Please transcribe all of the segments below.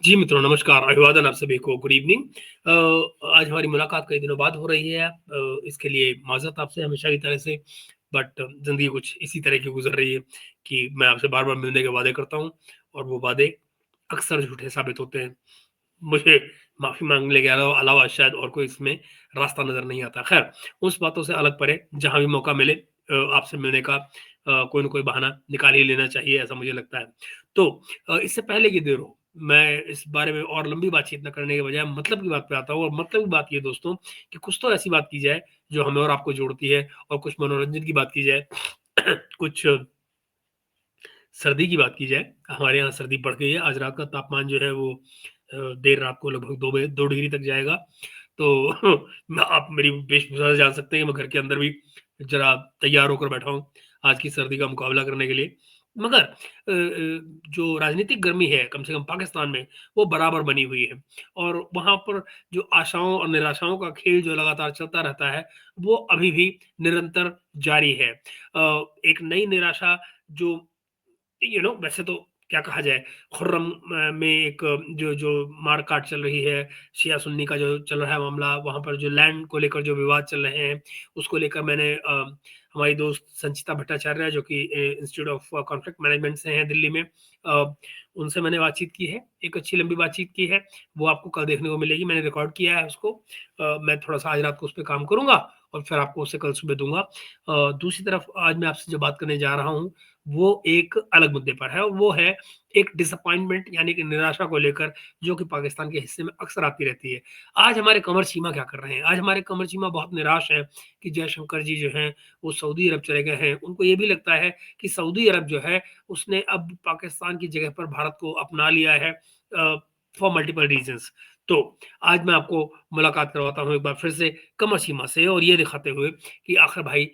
जी मित्रों, नमस्कार, अभिवादन आप सभी को, गुड इवनिंग। आज हमारी मुलाकात कई दिनों बाद हो रही है। इसके लिए माज़रत आपसे हमेशा की तरह से, बट ज़िंदगी कुछ इसी तरह की गुज़र रही है कि मैं आपसे बार-बार मिलने के वादे करता हूँ और वो वादे अक्सर झूठे साबित होते हैं। मुझे माफ़ी माँगने के अलावा शायद और कोई इसमें रास्ता नज़र नहीं आता। ख़ैर, उस बातों से अलग परे, जहाँ भी मौका मिले आपसे मिलने का कोई न कोई बहाना निकाल ही लेना चाहिए, ऐसा मुझे लगता है। तो इससे पहले कि देर हो, मैं इस बारे में और लंबी बातचीत ना करने के बजाय मतलब की बात पे आता हूँ और मतलब की बात ये दोस्तों कि कुछ तो ऐसी बात की जाए, जो हमें और आपको जोड़ती है और कुछ मनोरंजन की बात की जाए, कुछ सर्दी की बात की जाए। हमारे यहाँ सर्दी बढ़ गई है, आज रात का तापमान जो है वो देर रात को लगभग 2 डिग्री तक जाएगा। तो आप मेरी वेशभूषा से जान सकते हैं कि मैं घर के अंदर भी ज़रा तैयार होकर बैठा हूँ, आज की सर्दी का मुकाबला करने के लिए। मगर जो राजनीतिक गर्मी है, कम से कम पाकिस्तान में, वो बराबर बनी हुई है और वहाँ पर जो आशाओं और निराशाओं का खेल जो लगातार चलता रहता है, वो अभी भी निरंतर जारी है। एक नई निराशा जो वैसे तो क्या कहा जाए, खुर्रम में एक जो मार-काट चल रही है, शिया-सुन्नी का जो चल रहा है मामला, वहाँ पर जो लैंड को लेकर जो विवाद चल रहे हैं, उसको लेकर मैंने हमारी दोस्त संचिता भट्टाचार्य जो कि इंस्टीट्यूट ऑफ कॉन्फ्लिक्ट मैनेजमेंट से हैं दिल्ली में, उनसे मैंने बातचीत की है, एक अच्छी लंबी बातचीत की है, वो आपको कल देखने को मिलेगी, मैंने रिकॉर्ड किया है उसको। मैं थोड़ा-सा आज रात को उस पे काम करूँगा और फिर आपको उसे कल सुबह दूँगा। दूसरी तरफ आज मैं आपसे जो बात करने जा रहा हूँ, वो एक अलग मुद्दे पर है और वो है एक डिसअपॉइंटमेंट यानी कि निराशा को लेकर, जो कि पाकिस्तान के हिस्से में अक्सर आती रहती है। आज हमारे कमर चीमा क्या कर रहे हैं? आज हमारे कमर चीमा बहुत निराश हैं कि जयशंकर जी जो हैं, वो सऊदी अरब चले गए हैं। उनको ये भी लगता है कि सऊदी अरब जो है, उसने अब पाकिस्तान की जगह पर भारत को अपना लिया है फॉर मल्टीपल रीज़न्स। तो आज मैं आपको मुलाकात करवाता हूँ एक बार फिर से कमर चीमा से और ये दिखाते हुए कि आखिर भाई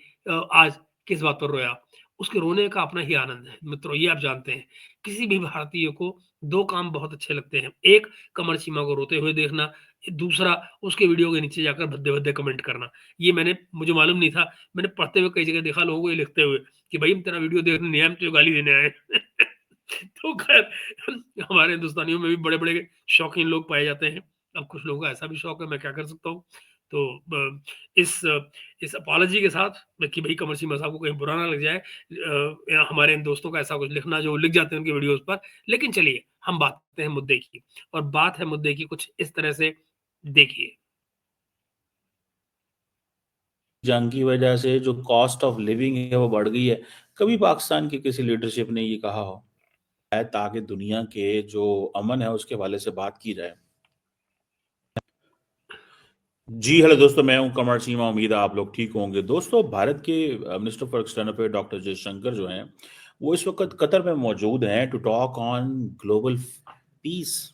आज किस बात पर रोया? उसके रोने का अपना ही आनंद है। मित्रों, ये आप जानते हैं, किसी भी भारतीय को 2 काम बहुत अच्छे लगते हैं। एक, कमर चीमा को रोते हुए देखना, दूसरा उसके वीडियो के नीचे जाकर भद्दे-भद्दे कमेंट करना। ये मुझे मालूम नहीं था, मैंने पढ़ते हुए कई जगह देखा लोगों को ये लिखते हुए कि भई हम तेरा वीडियो देखने नहीं आए, हम तुझे गाली देने आए हैं। तो ख़ैर हमारे हिंदुस्तानियों में भी बड़े-बड़े शौकीन लोग पाए जाते हैं। अब कुछ लोगों का ऐसा भी शौक है, मैं क्या कर सकता हूँ? तो इस इस अपॉलॉजी के साथ कि भई कमर सिंह साहब को कहीं बुरा ना लग जाए, या हमारे इन दोस्तों का ऐसा कुछ लिखना जो लिख जाते हैं उनके वीडियोज़ पर। लेकिन चलिए, हम बात करते हैं मुद्दे की और बात है मुद्दे की कुछ इस तरह से, देखिए। जंग की वजह से जो कॉस्ट ऑफ लिविंग है वो बढ़ गई है। कभी पाकिस्तान की किसी लीडरशिप ने ये कहा हो है ताकि दुनिया के जो अमन है उसके हवाले से बात की जाए। जी हेलो दोस्तों, मैं हूं कमर सीमा। उम्मीद है आप लोग ठीक होंगे। दोस्तों, भारत के minister for external affair doctor Jaishankar जो हैं वो इस वक्त कतर में मौजूद हैं to talk on global peace.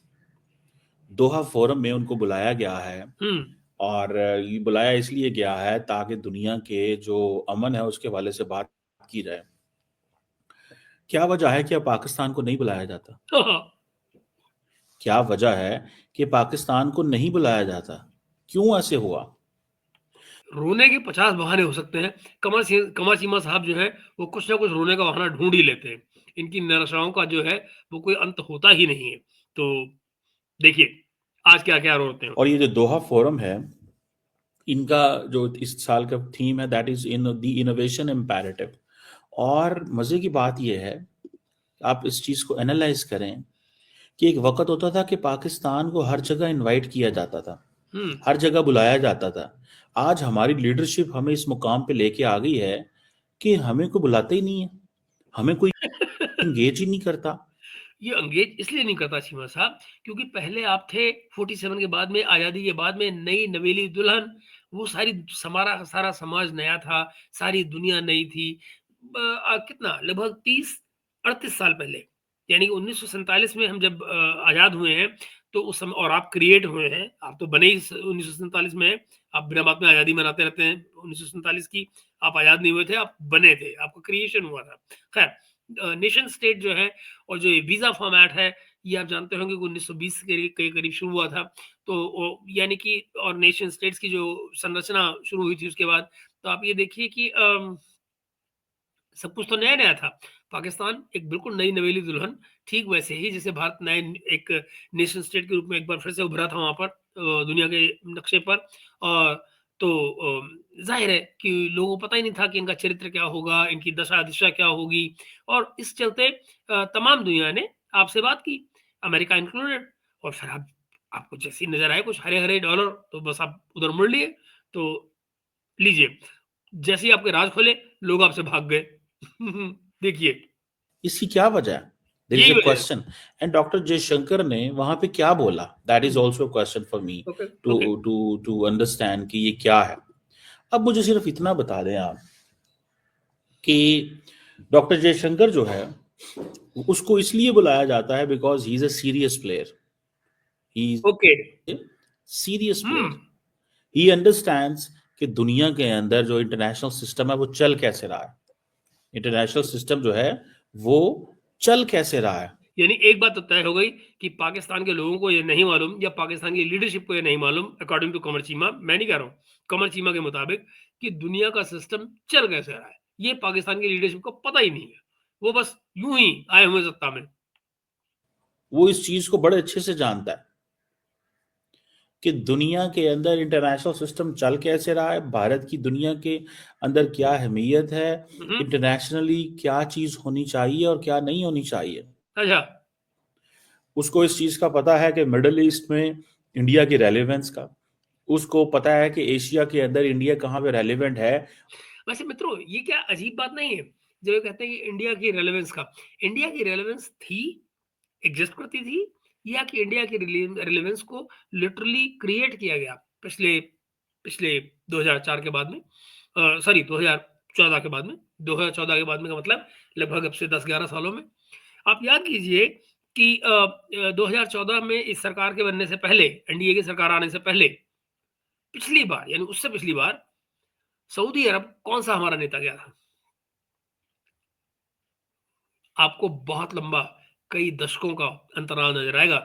Doha forum में उनको बुलाया गया है हुँ। और ये बुलाया इसलिए गया है ताकि दुनिया के जो अमन है उसके हवाले से बात की जाए। क्या वजह है कि अब पाकिस्तान को नहीं बुलाया जाता? हाँ, हाँ। क्या वजह है कि पाकिस्तान को नहीं बुलाया जाता? क्यों ऐसे हुआ? रोने के 50 बहाने हो सकते हैं। कमर चीमा साहब जो हैं, वो कुछ ना कुछ रोने का बहाना ढूँढ ही लेते हैं। इनकी निराशाओं का जो है, वो कोई अंत होता ही नहीं है। तो देखिए, आज क्या-क्या रोते हैं। और ये जो दोहा फोरम है, इनका जो इस साल का थीम है that is in the innovation imperative. और मजे की बात यह है, आप इस चीज को एनालाइज करें कि एक वक्त होता था कि पाकिस्तान को हर जगह इनवाइट किया जाता था, हुँ। हर जगह बुलाया जाता था। आज हमारी लीडरशिप हमें इस मुकाम पे लेके आ गई है कि हमें कोई बुलाता ही नहीं है, हमें कोई इंगेज ही नहीं करता। ये अंग्रेज इसलिए नहीं करता चीमा साहब, क्योंकि पहले आप थे 47 के बाद में, आज़ादी के बाद में, नई नवेली दुल्हन, वो सारी समारा सारा समाज नया था, सारी दुनिया नई थी। कितना लगभग 30-38 साल पहले, यानी कि 1947 में हम जब आज़ाद हुए हैं, तो उस समय और आप क्रिएट हुए हैं, आप तो बने ही 1947 में हैं, आप बिना बात में आज़ादी मनाते रहते हैं 1947 की, आप आज़ाद नहीं हुए थे, आप बने थे, आपका क्रिएशन हुआ था। खैर, नेशन स्टेट जो है और जो ये वीज़ा फॉर्मेट है, ये आप जानते होंगे कि 1920 के करीब शुरू हुआ था। तो यानी कि और नेशन स्टेट्स की जो संरचना शुरू हुई थी उसके बाद, तो आप ये देखिए कि सब कुछ तो नया-नया था। पाकिस्तान एक बिल्कुल नई नवेली दुल्हन, ठीक वैसे ही जैसे भारत नए एक नेशन स्टेट के रूप में एक बार फिर से उभरा था वहाँ पर दुनिया के नक्शे पर। और तो ज़ाहिर है कि लोगों को पता ही नहीं था कि इनका चरित्र क्या होगा, इनकी दशा-दिशा क्या होगी। और इस चलते तमाम दुनिया ने आपसे बात की, अमेरिका इंक्लूडेड। और फिर आप आपको जैसे ही नज़र आए कुछ हरे-हरे डॉलर, तो बस आप उधर मुड़ लिए। तो लीजिए, जैसे ही आपके राज खोले, लोग आपसे भाग गए। देखिए, इसकी क्या वजह है? देयर इज यही अ वजह है। क्वेश्चन। एंड डॉक्टर जयशंकर ने वहां पे क्या बोला? That is hmm, also question for me okay, okay. To understand कि ये क्या है। अब मुझे सिर्फ इतना बता दें आप कि डॉक्टर जयशंकर जो है उसको इसलिए बुलाया जाता है because he is a serious player. He okay. Is serious hmm, player. He understands कि दुनिया के अंदर जो इंटरनेशनल सिस्टम है वो चल कैसे रहा है। इंटरनेशनल सिस्टम जो है वो चल कैसे रहा है। यानी एक बात तो तय हो गई कि पाकिस्तान के लोगों को ये नहीं मालूम या पाकिस्तान की लीडरशिप को ये नहीं मालूम, अकॉर्डिंग टू कमर चीमा, मैं नहीं कह रहा हूँ, कमर चीमा के मुताबिक, कि दुनिया का सिस्टम चल कैसे रहा है। ये पाकिस्तान की लीडरशिप को पता ही नहीं है। वो बस यूँ ही आए हुए सत्ता में। वो इस चीज को बड़े अच्छे से जानता है कि दुनिया के अंदर इंटरनेशनल सिस्टम चल कैसे रहा है, भारत की दुनिया के अंदर क्या अहमियत है, हुँ, हुँ। इंटरनेशनली क्या चीज होनी चाहिए और क्या नहीं होनी चाहिए। अच्छा। उसको इस चीज का पता है कि मिडल ईस्ट में इंडिया की रेलेवेंस का, उसको पता है कि एशिया के अंदर इंडिया कहाँ पे रेलेवेंट है। वैसे मित्रों, ये क्या अजीब बात नहीं है? जब ये कहते हैं कि इंडिया की रेलेवेंस का, इंडिया की रेलेवेंस थी, एग्ज़िस्ट करती थी, या कि इंडिया की रेलेवेंस को लिटरली क्रिएट किया गया पिछले पिछले 2004 के बाद में, सॉरी 2014 के बाद में। 2014 के बाद में का मतलब लगभग अब से 10-11 सालों में। आप याद कीजिए कि 2014 में इस सरकार के बनने से पहले, एनडीए की सरकार आने से पहले, पिछली बार यानी उससे पिछली बार सऊदी अरब कौन-सा हमारा नेता गया था? आपको बहुत लंबा, कई दशकों का अंतराल नज़र आएगा।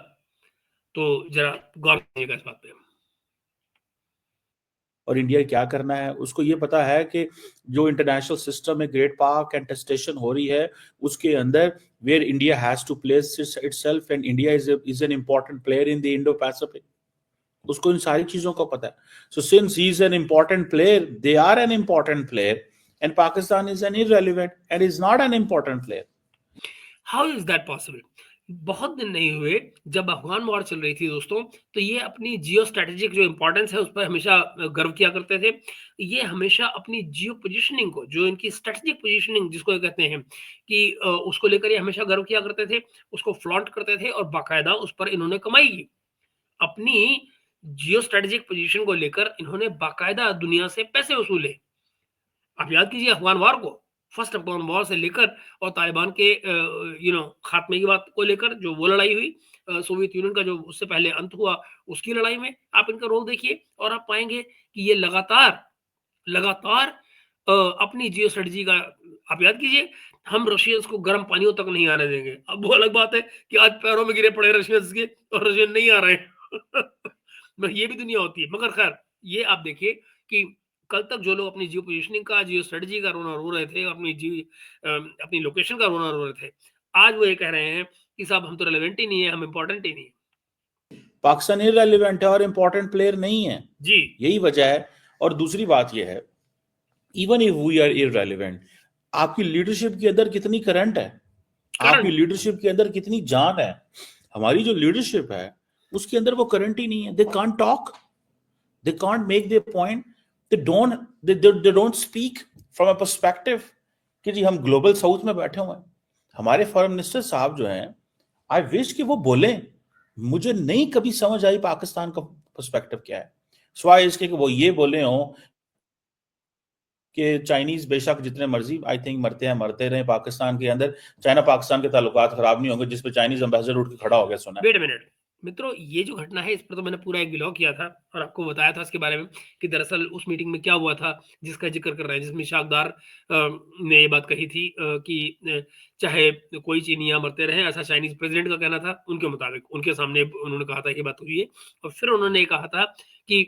तो ज़रा गौर कीजिएगा इस बात पे। और इंडिया क्या करना है उसको ये पता है कि जो इंटरनेशनल सिस्टम में ग्रेट पार्क कंटेस्टेशन हो रही है उसके अंदर where India has to place itself and India is an important player in the Indo Pacific. उसको इन सारी चीजों का पता है। So since he is an important player, they are an important player, and Pakistan is an irrelevant and is not an important player. How is that possible? बहुत दिन नहीं हुए, जब अफ़गान वॉर चल रही थी दोस्तों, तो ये अपनी जियो स्ट्रैटेजिक जो इम्पोर्टेंस है, उस पर हमेशा गर्व किया करते थे। ये हमेशा अपनी जियो पोज़ीशनिंग को, जो इनकी स्ट्रैटेजिक पोज़ीशनिंग जिसको ये कहते हैं, कि उसको लेकर ये हमेशा गर्व किया करते थे, उसको फ्लॉन्ट करते थे और बाकायदा उस पर इन्होंने कमाई की। अपनी जियो स्ट्रैटेजिक पोज़ीशन को लेकर इन्होंने बाकायदा दुनिया से पैसे वसूले। आप याद कीजिए अफ़गान वॉर को, फर्स्ट अफ़गान वॉर से लेकर और तालिबान के खात्मे की बात को लेकर जो वो लड़ाई हुई, सोवियत यूनियन का जो उससे पहले अंत हुआ, उसकी लड़ाई में आप इनका रोल देखिए और आप पाएँगे कि ये लगातार, लगातार अपनी जियो स्ट्रैटेजी का आप याद कीजिए, हम रशियंस को गर्म पानियों तक नहीं आने देंगे। अब वो अलग बात है कि आज पैरों में गिरे पड़े रशियंस के और रशियन नहीं आ रहे हैं। ये भी दुनिया होती है। मगर ख़ैर, ये आप देखिए कि कल तक जो लोग अपनी जियो पोज़ीशनिंग का, जियो स्ट्रैटेजी का रोना रो रहे थे, अपनी लोकेशन का रोना रो रहे थे, आज वो ये कह रहे हैं कि साहब हम तो रिलेवेंट ही नहीं है, हम इम्पोर्टेंट ही नहीं है। पाकिस्तान इररेलेवेंट है और इंपॉर्टेंट प्लेयर नहीं है, जी, यही वजह है। और दूसरी बात यह है, even if we are irrelevant, आपकी लीडरशिप के अंदर कितनी करंट है, आपकी करंट। लीडरशिप के अंदर कितनी जान है। हमारी जो लीडरशिप है उसके अंदर वो करंट ही नहीं है। They can't talk, they can't make their point, they don't they don't speak from a perspective कि जी हम ग्लोबल साउथ में बैठे हुए हैं। हमारे फॉरेन मिनिस्टर साहब जो हैं, आई विश कि वो बोलें। मुझे नहीं कभी समझ आई पाकिस्तान का पर्सपेक्टिव क्या है, स्वाय इसके कि वो ये बोले हो कि चाइनीज बेशक जितने मर्जी आई थिंक मरते हैं, मरते रहे पाकिस्तान के अंदर, चाइना पाकिस्तान के ताल्लुकात खराब नहीं होंगे, जिस पे चाइनीज एम्बेसडर उठ के खड़ा हो गया सुना है। Wait a minute. मित्रों, ये जो घटना है इस पर तो मैंने पूरा एक व्लॉग किया था और आपको बताया था इसके बारे में कि दरअसल उस मीटिंग में क्या हुआ था जिसका ज़िक्र कर रहे हैं, जिसमें शाखदार ने ये बात कही थी कि चाहे कोई चीनी यहाँ मरते रहे, ऐसा चाइनीज़ प्रेसिडेंट का कहना था। उनके मुताबिक उनके सामने उन्होंने कहा था कि बात हुई है। और फिर उन्होंने ये कहा था कि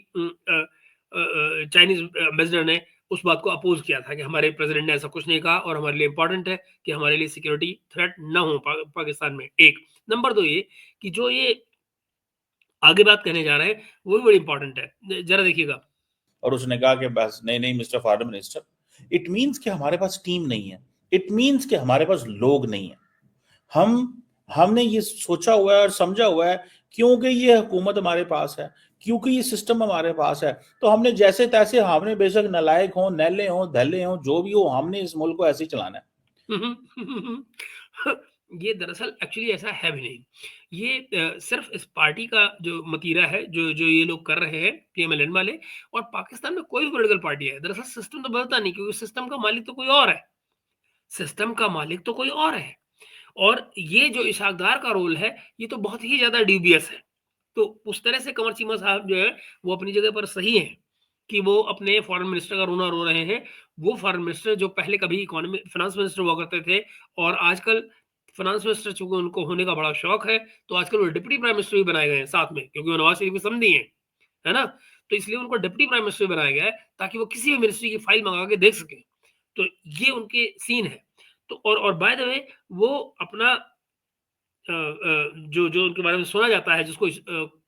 चाइनीज़ एम्बेसडर ने उस बात को अपोज किया था कि हमारे प्रेसिडेंट ने ऐसा कुछ नहीं कहा और हमारे लिए इंपॉर्टेंट है कि हमारे लिए सिक्योरिटी थ्रेट ना हो पाकिस्तान में। एक नंबर दो, ये कि जो ये आगे बात कहने जा रहे हैं वो भी बड़ी इंपॉर्टेंट है, जरा देखिएगा। और उसने कहा कि बस नहीं नहीं mister foreign minister, it means कि हमारे पास टीम नहीं है, इट मीन्स कि हमारे पास लोग नहीं है। हमने ये सोचा हुआ है और समझा हुआ है क्योंकि ये हुकूमत हमारे पास है, क्योंकि ये सिस्टम हमारे पास है, तो हमने जैसे तैसे, हमने बेशक नालायक हो, नैले हो, धैले हो, जो भी हो, हमने इस मुल्क को ऐसे ही चलाना है। ये दरअसल एक्चुअली ऐसा है भी नहीं। ये सिर्फ इस पार्टी का जो मतीरा है, जो जो ये लोग कर रहे हैं पीएमएलएन वाले, और पाकिस्तान में कोई भी पॉलिटिकल पार्टी है, दरअसल सिस्टम तो बदलता नहीं, क्योंकि सिस्टम का मालिक तो कोई और है। सिस्टम का मालिक तो कोई और है। और ये जो इशाकदार का रोल है, ये तो बहुत ही ज़्यादा ड्यूबियस है। तो उस तरह से कंवर चीमा साहब जो है, वो अपनी जगह पर सही हैं कि वो अपने फॉरेन मिनिस्टर का रोना रो रहे हैं। वो फॉरेन मिनिस्टर जो पहले कभी इकोनॉमी फाइनेंस मिनिस्टर हुआ करते थे, और आजकल फाइनेंस मिनिस्टर चूँकि उनको होने का बड़ा शौक है, तो आजकल वो डिप्टी प्राइम मिनिस्टर भी बनाए गए हैं साथ में, क्योंकि वो नवाज़ शरीफ के समधी हैं, है ना? तो इसलिए उनको डिप्टी प्राइम मिनिस्टर बनाया गया है, ताकि वो किसी भी मिनिस्ट्री की फाइल मँगा के देख सकें। तो ये उनके सीन है। तो और बाय द वे, वो अपना जो जो उनके बारे में सुना जाता है, जिसको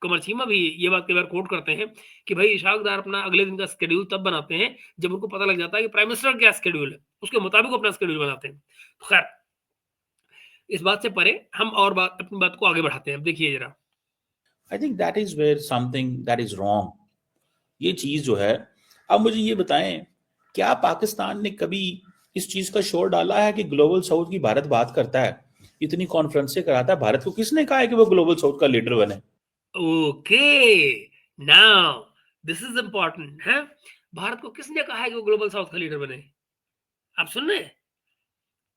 कमर चीमा भी ये बात कई बार कोट करते हैं कि भाई इशाक डार अपना अगले दिन का शेड्यूल तब बनाते हैं जब उनको पता लग जाता है कि प्राइम मिनिस्टर का क्या शेड्यूल है, उसके मुताबिक वो अपना शेड्यूल बनाते हैं। तो खैर, इस बात से परे हम और अपनी बात को आगे बढ़ाते हैं। अब देखिए जरा। I think that is where something that is wrong, ये चीज जो है। अब मुझे ये बताएं, क्या पाकिस्तान ने कभी इस चीज का शोर डाला है कि ग्लोबल साउथ की भारत बात करता है, इतनी कॉन्फ्रेंसें कराता है? भारत को किसने कहा है कि वो ग्लोबल साउथ का लीडर बने? Okay, now this is important है। भारत को किसने कहा है कि वो ग्लोबल साउथ का लीडर बने? आप सुन रहे हैं?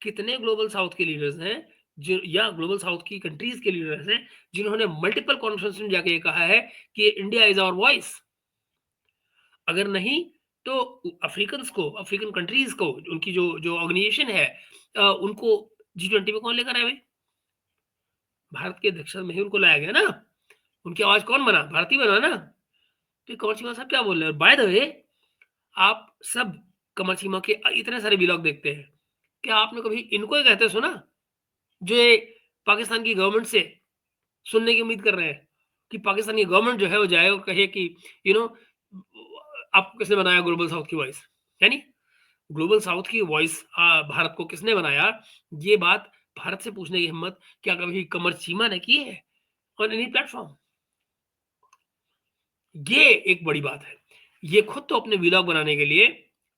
कितने ग्लोबल साउथ के लीडर्स हैं जो, या ग्लोबल साउथ की कंट्रीज के लीडर्स हैं, जिन्होंने मल्टीपल कॉन्फ्रेंस में जाके ये कहा है कि इंडिया इज आवर वॉइस? अगर नहीं, तो अफ्रीकन कंट्रीज को, उनकी जो जो ऑर्गेनाइजेशन है, उनको G20 में कौन लेकर आए भाई? भारत के अध्यक्षता में ही उनको लाया गया ना। उनकी आवाज कौन बना? भारतीय बना ना। तो कमर चीमा साहब क्या बोल रहे हैं? बाय द वे, आप सब कमर चीमा के इतने सारे व्लॉग देखते हैं, क्या आपने कभी इनको ही कहते सुना, जो ये पाकिस्तान की गवर्नमेंट से सुनने की उम्मीद कर रहे हैं कि पाकिस्तान की गवर्नमेंट जो है वो जाए और कहे कि यू नो आपको किसने बनाया ग्लोबल साउथ की वॉइस? यानी ग्लोबल साउथ की वॉइस भारत को किसने बनाया? ये बात भारत से पूछने की हिम्मत क्या कभी कमर चीमा ने की है ऑन एनी प्लेटफॉर्म? ये एक बड़ी बात है। ये खुद तो अपने व्लॉग बनाने के लिए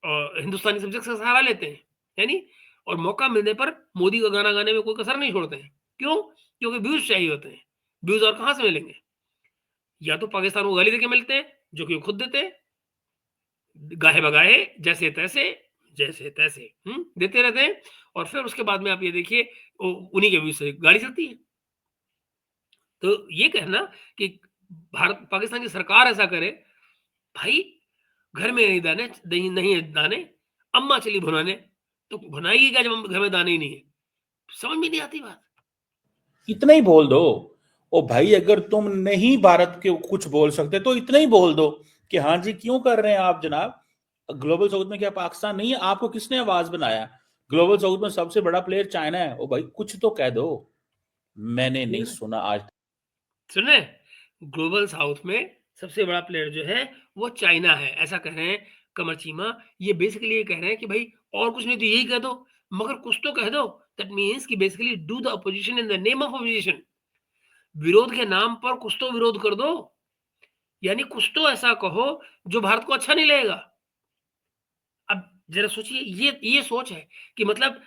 हिंदुस्तानी सब्जेक्ट का सहारा लेते हैं, है नहीं? और मौका मिलने पर मोदी का गाना गाने में कोई कसर नहीं छोड़ते हैं। क्यों? क्योंकि व्यूज़ चाहिए होते हैं। व्यूज़ और कहाँ से मिलेंगे? या तो पाकिस्तान को गाली देके मिलते हैं, जो कि वो खुद देते हैं, गाहे-बगाहे, जैसे-तैसे, देते रहते हैं, और फिर उसके बाद में आप ये देखिए, उन्हीं के व्यूज़ से गाड़ी चलती है। तो ये कहना कि भारत पाकिस्तान की सरकार ऐसा करे, भाई घर में नहीं दाने, नहीं है दाने, अम्मा चली भुनाने, तो भुनाएगी क्या जब घर में दाने ही नहीं है? समझ में नहीं आती बात। इतना ही बोल दो। ओ भाई, अगर तुम नहीं भारत के कुछ बोल सकते तो इतना ही बोल दो कि हाँ जी, क्यों कर रहे हैं आप जनाब? ग्लोबल साउथ में क्या पाकिस्तान नहीं है? आपको किसने आवाज बनाया? ग्लोबल साउथ में सबसे बड़ा प्लेयर चाइना है। ओ भाई, कुछ तो कह दो। मैंने नहीं सुना आज। सुने, ग्लोबल साउथ में सबसे बड़ा प्लेयर जो है वो चाइना है, ऐसा कह रहे हैं कमर चीमा। ये बेसिकली ये कह रहे हैं कि भाई और कुछ नहीं तो यही कह दो, मगर कुछ तो कह दो। दैट मीन्स कि basically do the opposition in the name of opposition. विरोध के नाम पर कुछ तो विरोध कर दो, यानी कुछ तो ऐसा कहो जो भारत को अच्छा नहीं लगेगा। अब जरा सोचिए, ये सोच है कि मतलब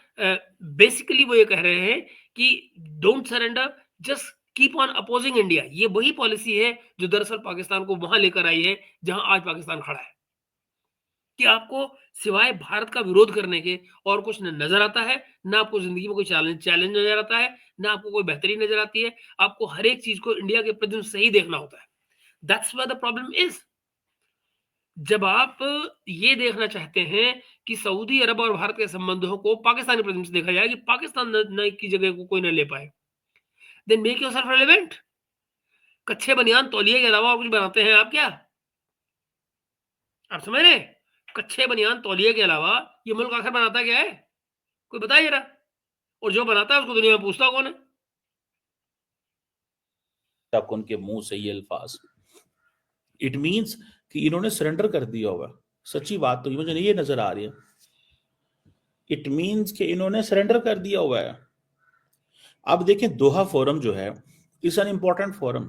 बेसिकली वो ये कह रहे हैं कि don't surrender, just keep on opposing India. ये वही पॉलिसी है जो दरअसल पाकिस्तान को वहां लेकर आई है जहां आज पाकिस्तान खड़ा है, कि आपको सिवाय भारत का विरोध करने के और कुछ नजर आता है ना। आपको जिंदगी में कोई चैलेंज नजर आता है ना, आपको कोई बेहतरी नजर आती है। आपको हर एक चीज को इंडिया के प्रिज्म से ही देखना होता है। That's where the problem is. जब आप ये देखना चाहते हैं कि सऊदी अरब और भारत के संबंधों को पाकिस्तानी प्रिज्म से देखा जाए, कि पाकिस्तान की जगह को कोई न ले पाए, देन मेक योरसेल्फ रेलेवेंट। कच्छे बनियान तौलिए के अलावा और कुछ बनाते हैं आप क्या? आप समझ रहे हैं? कच्छे बनियान तौलिए के अलावा ये मुल्क आखिर बनाता क्या है? कोई बताइए जरा। और जो बनाता है उसको दुनिया में पूछता कौन है? तक उनके मुंह से ये अल्फाज, इट मीन्स कि इन्होंने सरेंडर कर दिया होगा। सच्ची बात तो मुझे ये नजर आ रही है, इट मीन्स कि इन्होंने सरेंडर कर दिया हुआ है। अब देखें दोहा फोरम जो है इज एन इंपॉर्टेंट फोरम,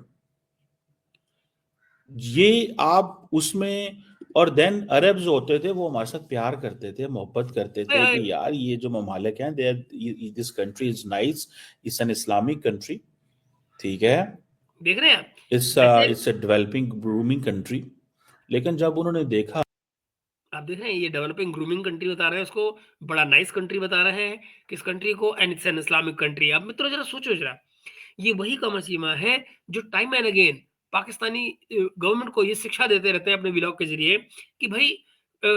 ये आप उसमें, और देन अरब जो होते थे वो हमारे साथ प्यार करते थे, मोहब्बत करते हाय थे हाय! कि यार ये जो ममालिक हैं they, this country is nice, it's an Islamic country, ठीक है, देख रहे हैं आप? इट्स ऐसे it's a developing grooming country. लेकिन जब उन्होंने देखा, आप देख रहे हैं, ये डेवलपिंग ग्रूमिंग कंट्री बता रहे हैं उसको, बड़ा नाइस कंट्री बता रहे हैं किस कंट्री को, and it's an Islamic country. अब मित्रों जरा सोचो जरा, ये वही कमर सीमा है जो time and again Pakistani government को ये शिक्षा देते रहते हैं अपने व्लॉग के जरिए कि भाई अ,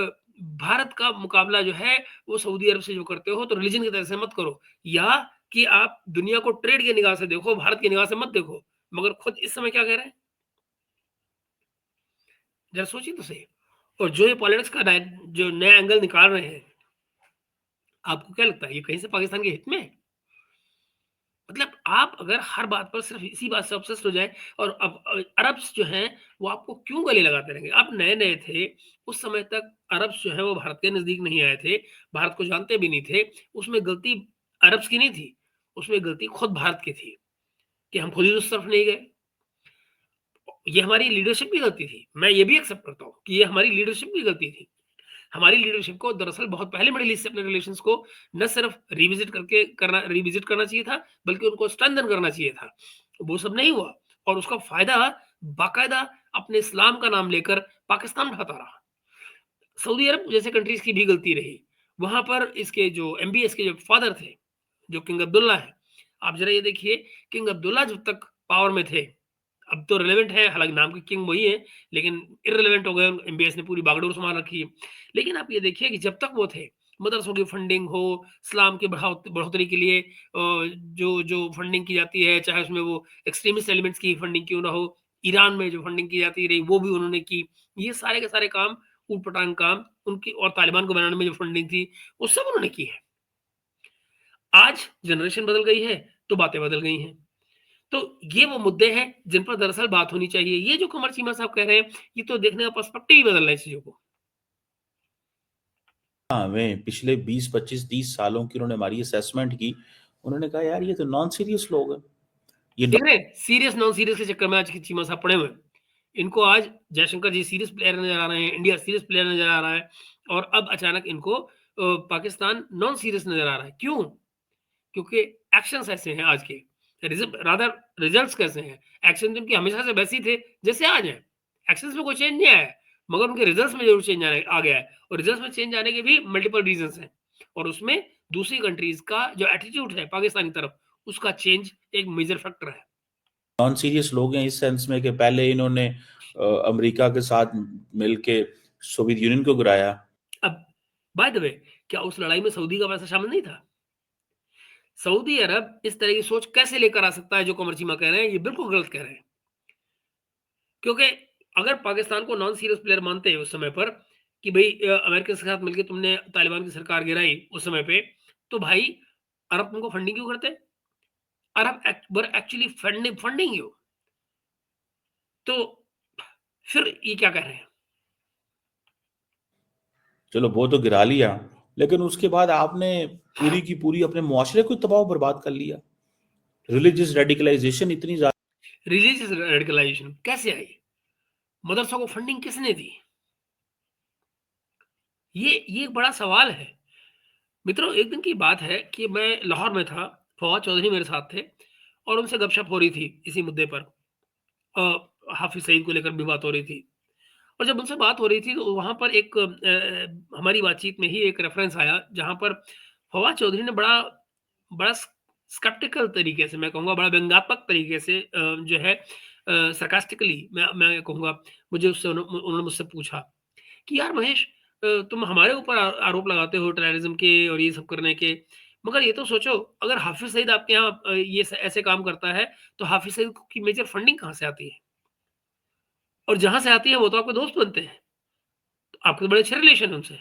भारत का मुकाबला जो है वो सऊदी अरब से जो करते हो तो रिलीजन की तरह से मत करो, या कि आप दुनिया को ट्रेड की निगाह से देखो, भारत की निगाह से मत देखो। मगर खुद इस समय क्या कह रहे हैं, जरा सोचिए तो सही। और जो ये पॉलिटिक्स का जो नया एंगल निकाल रहे हैं, आपको क्या लगता है ये कहीं से पाकिस्तान के हित में है? मतलब आप अगर हर बात पर सिर्फ इसी बात से ऑब्सेस्ड हो जाए, और अब अरब्स जो हैं वो आपको क्यों गले लगाते रहेंगे? आप नए-नए थे, उस समय तक अरब्स जो हैं वो भारत के नज़दीक नहीं आए थे, भारत को जानते भी नहीं थे। उसमें गलती अरब्स की नहीं थी, उसमें गलती खुद भारत की थी कि हम खुद ही उस तरफ नहीं गए। ये हमारी लीडरशिप की गलती थी, मैं ये भी एक्सेप्ट करता हूँ कि ये हमारी लीडरशिप की गलती थी। हमारी लीडरशिप को दरअसल बहुत पहले मिडल ईस्ट से अपने रिलेशंस को न सिर्फ रिविजिट करना चाहिए था, बल्कि उनको स्ट्रेंथन करना चाहिए था। वो सब नहीं हुआ, और उसका फायदा बाकायदा अपने इस्लाम का नाम लेकर पाकिस्तान उठाता रहा। सऊदी अरब जैसे कंट्रीज की भी गलती रही। वहां पर इसके जो एमबीएस के जो फादर थे, जो किंग अब्दुल्ला है, आप जरा ये देखिए, किंग अब्दुल्ला जब तक पावर में थे, अब तो रिलेवेंट है, हालाँकि नाम के किंग वही हैं, लेकिन इर्रेलेवेंट हो गए, एमबीएस ने पूरी बागडोर संभाल रखी है। लेकिन आप ये देखिए कि जब तक वो थे, मदरसों की फंडिंग हो, इस्लाम की बढ़ोतरी के लिए जो जो फंडिंग की जाती है, चाहे उसमें वो एक्सट्रीमिस्ट एलिमेंट्स की फंडिंग क्यों ना हो, ईरान में जो फंडिंग की जाती रही, वो भी उन्होंने की। ये सारे के सारे काम, ऊट-पटांग काम उनकी, और तालिबान को बनाने में जो फंडिंग थी, वो सब उन्होंने की है। आज जनरेशन बदल गई है, तो बातें बदल गई हैं। तो ये वो मुद्दे हैं जिन पर दरअसल बात होनी चाहिए। ये जो कमर चीमा साहब कह रहे हैं, ये तो देखने का पर्सपेक्टिव ही बदल रहा है चीज़ों को। हमें पिछले 20 25 30 सालों की उन्होंने हमारी असेसमेंट की, उन्होंने कहा यार ये तो नॉन सीरियस लोग हैं, ये देख रहे हैं, सीरियस नॉन सीरियस के चक्कर में आज के चीमा साहब पड़े हुए हैं। इनको आज जयशंकर जी सीरियस प्लेयर नज़र आ रहे हैं, इंडिया सीरियस प्लेयर नज़र आ रहा है, और अब अचानक इनको पाकिस्तान नॉन सीरियस नज़र आ रहा है। क्यों? क्योंकि एक्शंस ऐसे हैं आज के, रादर रिजल्ट्स कैसे हैं? एक्शन तो उनके हमेशा से वैसे ही थे जैसे आज हैं। एक्शंस में कोई चेंज नहीं आया है, मगर उनके रिजल्ट्स में ज़रूर चेंज आने आ गया है, और रिजल्ट्स में चेंज आने के भी मल्टीपल रीज़न्स हैं, और उसमें दूसरी कंट्रीज़ का जो एटीट्यूड है पाकिस्तान की तरफ, उसका चेंज एक मेजर फैक्टर है। नॉन सीरियस लोग हैं इस सेंस में कि पहले इन्होंने अमेरिका के साथ मिलके सोवियत यूनियन को गिराया। अब बाय द वे, क्या उस लड़ाई में सऊदी का पैसा शामिल नहीं था? सऊदी अरब इस तरह की सोच कैसे लेकर आ सकता है जो कमर चीमा कह रहे हैं? ये बिल्कुल गलत कह रहे हैं। क्योंकि अगर पाकिस्तान को नॉन सीरियस प्लेयर मानते हैं उस समय पर कि भाई अमेरिका के साथ मिलके तुमने तालिबान की सरकार गिराई उस समय पे, तो भाई अरब तुमको फंडिंग क्यों करते? अरब वर एक्चुअली फंडिंग यू। तो फिर ये क्या कह रहे हैं? चलो वो तो गिरा लिया, लेकिन उसके बाद आपने पूरी की पूरी अपने मुआशरे को तबाह बर्बाद कर लिया। रिलीजियस रेडिकलाइजेशन इतनी ज्यादा। रिलीजियस रेडिकलाइजेशन कैसे आई? मदरसों को फंडिंग किसने दी? ये एक बड़ा सवाल है। मित्रों, एक दिन की बात है कि मैं लाहौर में था, फवाद चौधरी मेरे साथ थे, और उनसे गपशप हो रही थी इसी मुद्दे पर। हाफिज सईद को लेकर भी बात हो रही थी, और जब उनसे बात हो रही थी तो वहाँ पर एक हमारी बातचीत में ही एक रेफरेंस आया जहाँ पर फवाद चौधरी ने बड़ा बड़ा स्केप्टिकल तरीके से, मैं कहूँगा बड़ा व्यंग्यात्मक तरीके से जो है सरकास्टिकली मैं कहूँगा, मुझे उससे उन्होंने मुझसे पूछा कि यार महेश, तुम हमारे ऊपर आरोप लगाते हो टेररिज्म के और ये सब करने के, मगर ये तो सोचो अगर हाफिज सईद आपके यहाँ ये ऐसे काम करता है, तो हाफिज सईद की मेजर फंडिंग कहाँ से आती है? और जहाँ से आती है वो तो आपके दोस्त बनते हैं। आपके बड़े अच्छे रिलेशन उनसे,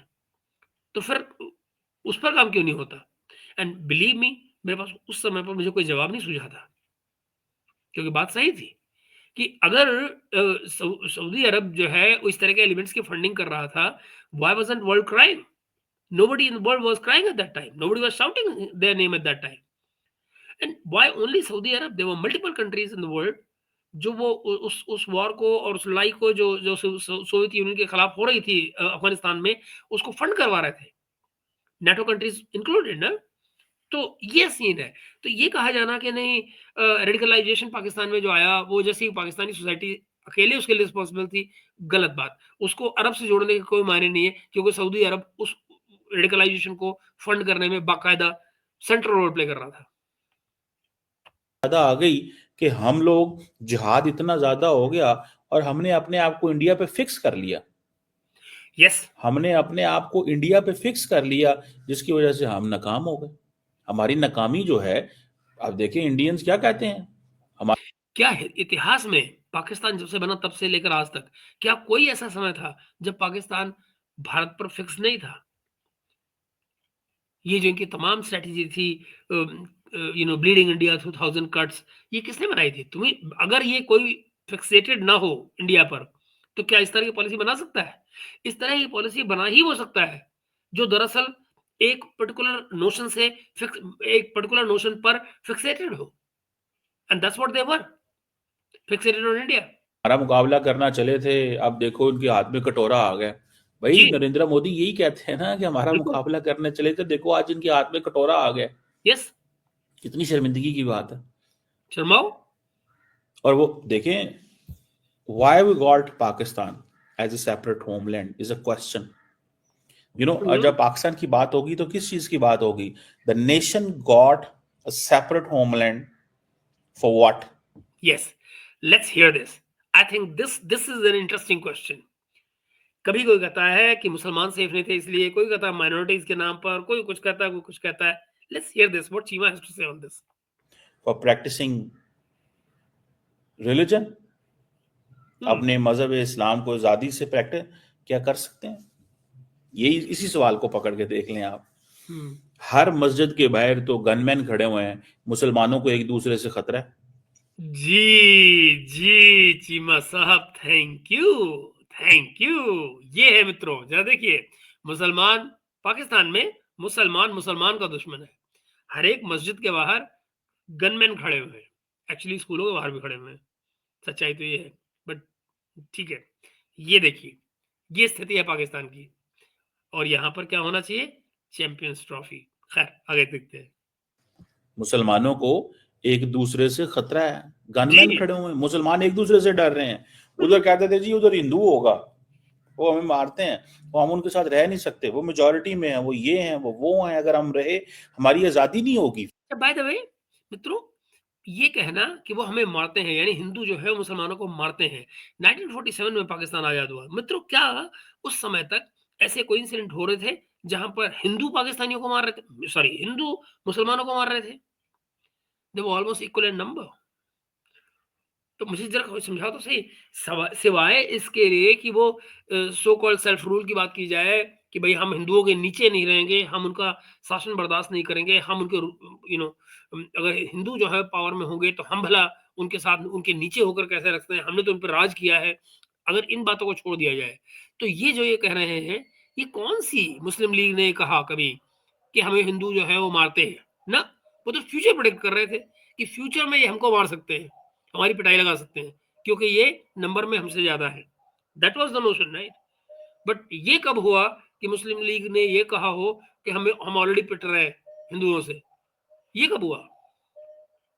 तो फिर उस पर काम क्यों नहीं होता? एंड बिलीव मी, मेरे पास उस समय पर मुझे कोई जवाब नहीं सूझा था, क्योंकि बात सही थी कि अगर सऊदी अरब जो है इस तरह के एलिमेंट्स की फंडिंग कर रहा था, why wasn't world crying? Nobody in the world was crying at that time. Nobody was shouting their name at that time. And why only Saudi Arab? There were multiple countries in the world जो वो उस war को और उस लड़ाई को जो Soviet union के खिलाफ हो रही थी अफगानिस्तान में, उसको फंड करवा रहे थे, नेटो कंट्रीज इंक्लूडेड ना। तो ये सीन है। तो ये कहा जाना कि नहीं रेडिकलाइजेशन पाकिस्तान में जो आया वो जैसे ही पाकिस्तानी सोसाइटी अकेले उसके लिए रिस्पॉन्सिबल थी, गलत बात। उसको अरब से जोड़ने का कोई मायने नहीं है, क्योंकि सऊदी अरब उस रेडिकलाइजेशन को फंड करने में बाकायदा सेंट्रल रोल प्ले कर रहा था। ज्यादा आ गई कि हम लोग जिहाद इतना ज्यादा हो गया और हमने अपने आप को इंडिया पे फिक्स कर लिया। यस, हमने अपने आप को इंडिया पे फिक्स कर लिया, जिसकी वजह से हम नाकाम हो गए। हमारी नाकामी जो है, अब देखें इंडियंस क्या कहते हैं। क्या है इतिहास में पाकिस्तान जब से बना तब से लेकर आज तक क्या कोई ऐसा समय था जब पाकिस्तान भारत पर फिक्स नहीं था? ये जो इनकी तमाम स्ट्रैटेजी थी, ब्लीडिंग इंडिया थ्रू 1000 कट्स, ये किसने बनाई थी? तुम्हें अगर ये कोई फिक्सेटेड ना हो इंडिया पर, तो क्या इस तरह की पॉलिसी बना सकता है? इस तरह की पॉलिसी बना ही वो सकता है जो दरअसल एक पर्टिकुलर नोशन से एक पर्टिकुलर नोशन पर फिक्सेटेड हो, and that's what they were, fixated on India. हमारा मुकाबला करना चले थे, अब देखो उनके हाथ में कटोरा आ गया। भाई जी, नरेंद्र मोदी यही कहते हैं ना कि हमारा बिल्कुल, मुकाबला करने चले थे, देखो आज इनके हाथ में कटोरा आ गया। यस, कितनी शर्मिंदगी की बात है। शर्माओ। और वो देखें, why we got Pakistan as a separate homeland is a question. जब पाकिस्तान की बात होगी तो किस चीज की बात होगी? The nation got a separate homeland for what? Yes, let's hear this. I think this is an interesting question. कभी कोई कहता है कि मुसलमान सेफ नहीं थे इसलिए, कोई कहता है माइनॉरिटीज के नाम पर, कोई कुछ कहता है, कोई कुछ कहता है। Let's hear this what Cheema has to say on this. For practising religion, अपने मजहब इस्लाम को आजादी से प्रैक्टिस क्या कर सकते हैं? यही इसी सवाल को पकड़ के देख लें आप। हर मस्जिद के बाहर तो गनमैन खड़े हुए हैं, मुसलमानों को एक दूसरे से खतरा है। जी जी चीमा साहब, थैंक यू, थैंक यू। ये है मित्रों, जरा देखिए, मुसलमान पाकिस्तान में मुसलमान मुसलमान का दुश्मन है। हर एक मस्जिद के बाहर गनमैन खड़े हुए हैं, एक्चुअली स्कूलों के बाहर भी खड़े हुए हैं। सच्चाई तो ये है, बट ठीक है। ये देखिए, ये स्थिति है पाकिस्तान की, और यहाँ पर क्या होना चाहिए? Champions trophy. खैर आगे देखते हैं। मुसलमानों को एक दूसरे से खतरा है, गनमैन जी, खड़े हुए हैं, मुसलमान एक दूसरे से डर रहे हैं। उधर कहते थे जी उधर हिंदू होगा, वो हमें मारते हैं, वो हम उनके साथ रह नहीं सकते, वो मेजॉरिटी में है, वो ये हैं, वो हैं, अगर हम रहे हमारी आजादी नहीं होगी। बाय द वे मित्रों, ये कहना कि वो हमें मारते हैं, यानी हिंदू जो है मुसलमानों को मारते हैं। 1947 में पाकिस्तान आजाद हुआ मित्रों, क्या उस समय तक ऐसे कोई इंसिडेंट हो रहे थे जहां पर हिंदू पाकिस्तानियों को मार रहे थे, सॉरी हिंदू मुसलमानों को मार रहे थे? They were almost equal in number. तो मुझे ज़रा समझाओ तो सही, सिवाय इसके लिए कि वो सो कॉल्ड सेल्फ रूल की बात की जाए कि भई हम हिंदुओं के नीचे नहीं रहेंगे, हम उनका शासन बर्दाश्त नहीं करेंगे, हम उनके अगर हिंदू जो है पावर में होंगे तो हम भला उनके साथ उनके नीचे होकर कैसे रखते हैं, हमने तो उन पे राज किया है। अगर इन बातों को छोड़ दिया जाए, तो ये जो ये कह रहे हैं, ये कौन-सी मुस्लिम लीग ने कहा कभी कि हमें हिंदू जो है वो मारते हैं? ना, वो तो फ्यूचर प्रेडिक्ट कर रहे थे कि फ्यूचर में ये हमको मार सकते हैं, हमारी पिटाई लगा सकते हैं, क्योंकि ये नंबर में हमसे ज़्यादा है। That was the notion right? But ये कब हुआ कि मुस्लिम लीग ने ये कहा हो कि हम ऑलरेडी पिट रहे हैं हिंदुओं से? ये कब हुआ?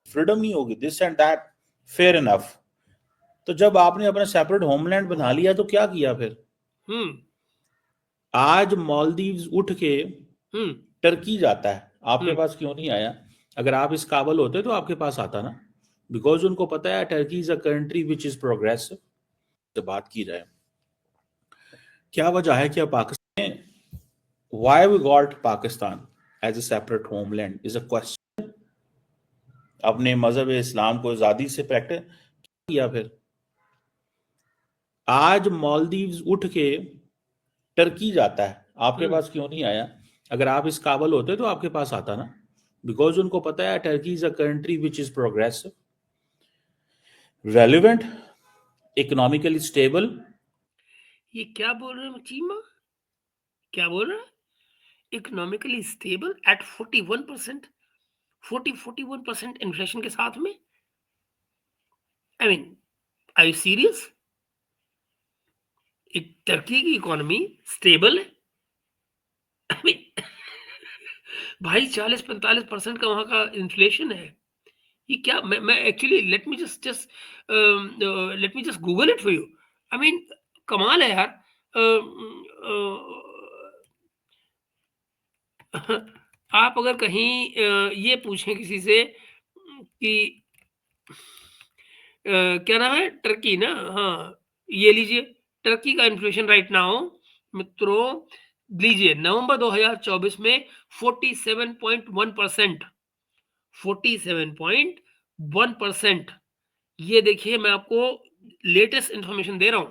फ्रीडम नहीं होगी, this and that, fair enough. तो जब आपने अपना सेपरेट होमलैंड बना लिया तो क्या किया फिर? हुँ, आज मालदीव्स उठ के हुँ, टर्की जाता है, आपके हुँ। पास क्यों नहीं आया? अगर आप इस काबल होते तो आपके पास आता ना, बिकॉज उनको पता है Turkey is a country which is progressive. से बात की जाए, क्या वजह है कि Pakistan, why we got Pakistan as a separate homeland is a question. अपने मजहब इस्लाम को आजादी से प्रैक्टिस किया फिर? आज मालदीव्स उठ के टर्की जाता है, आपके पास क्यों नहीं आया? अगर आप इस काबल होते तो आपके पास आता ना, बिकॉज उनको पता है Turkey is a country which is progressive, relevant, economically stable. ये क्या बोल रहे हैं चीमा, क्या बोल रहे हैं? इकोनॉमिकली स्टेबल एट 41%, 41% इन्फ्लेशन के साथ में। I mean, are you serious? Turkey की इकोनॉमी स्टेबल है? आई मीन भाई 40-45% का वहां का इन्फ्लेशन है। ये क्या, मैं actually let me just Google it for you. I mean, कमाल है यार। आप अगर कहीं ये पूछें किसी से कि क्या नाम है, टर्की ना, हाँ, ये लीजिए टर्की का इन्फ्लेशन राइट नाउ मित्रों, लीजिए नवंबर 2024 में 47.1%, 47.1%। ये देखिए, मैं आपको लेटेस्ट इंफॉर्मेशन दे रहा हूं,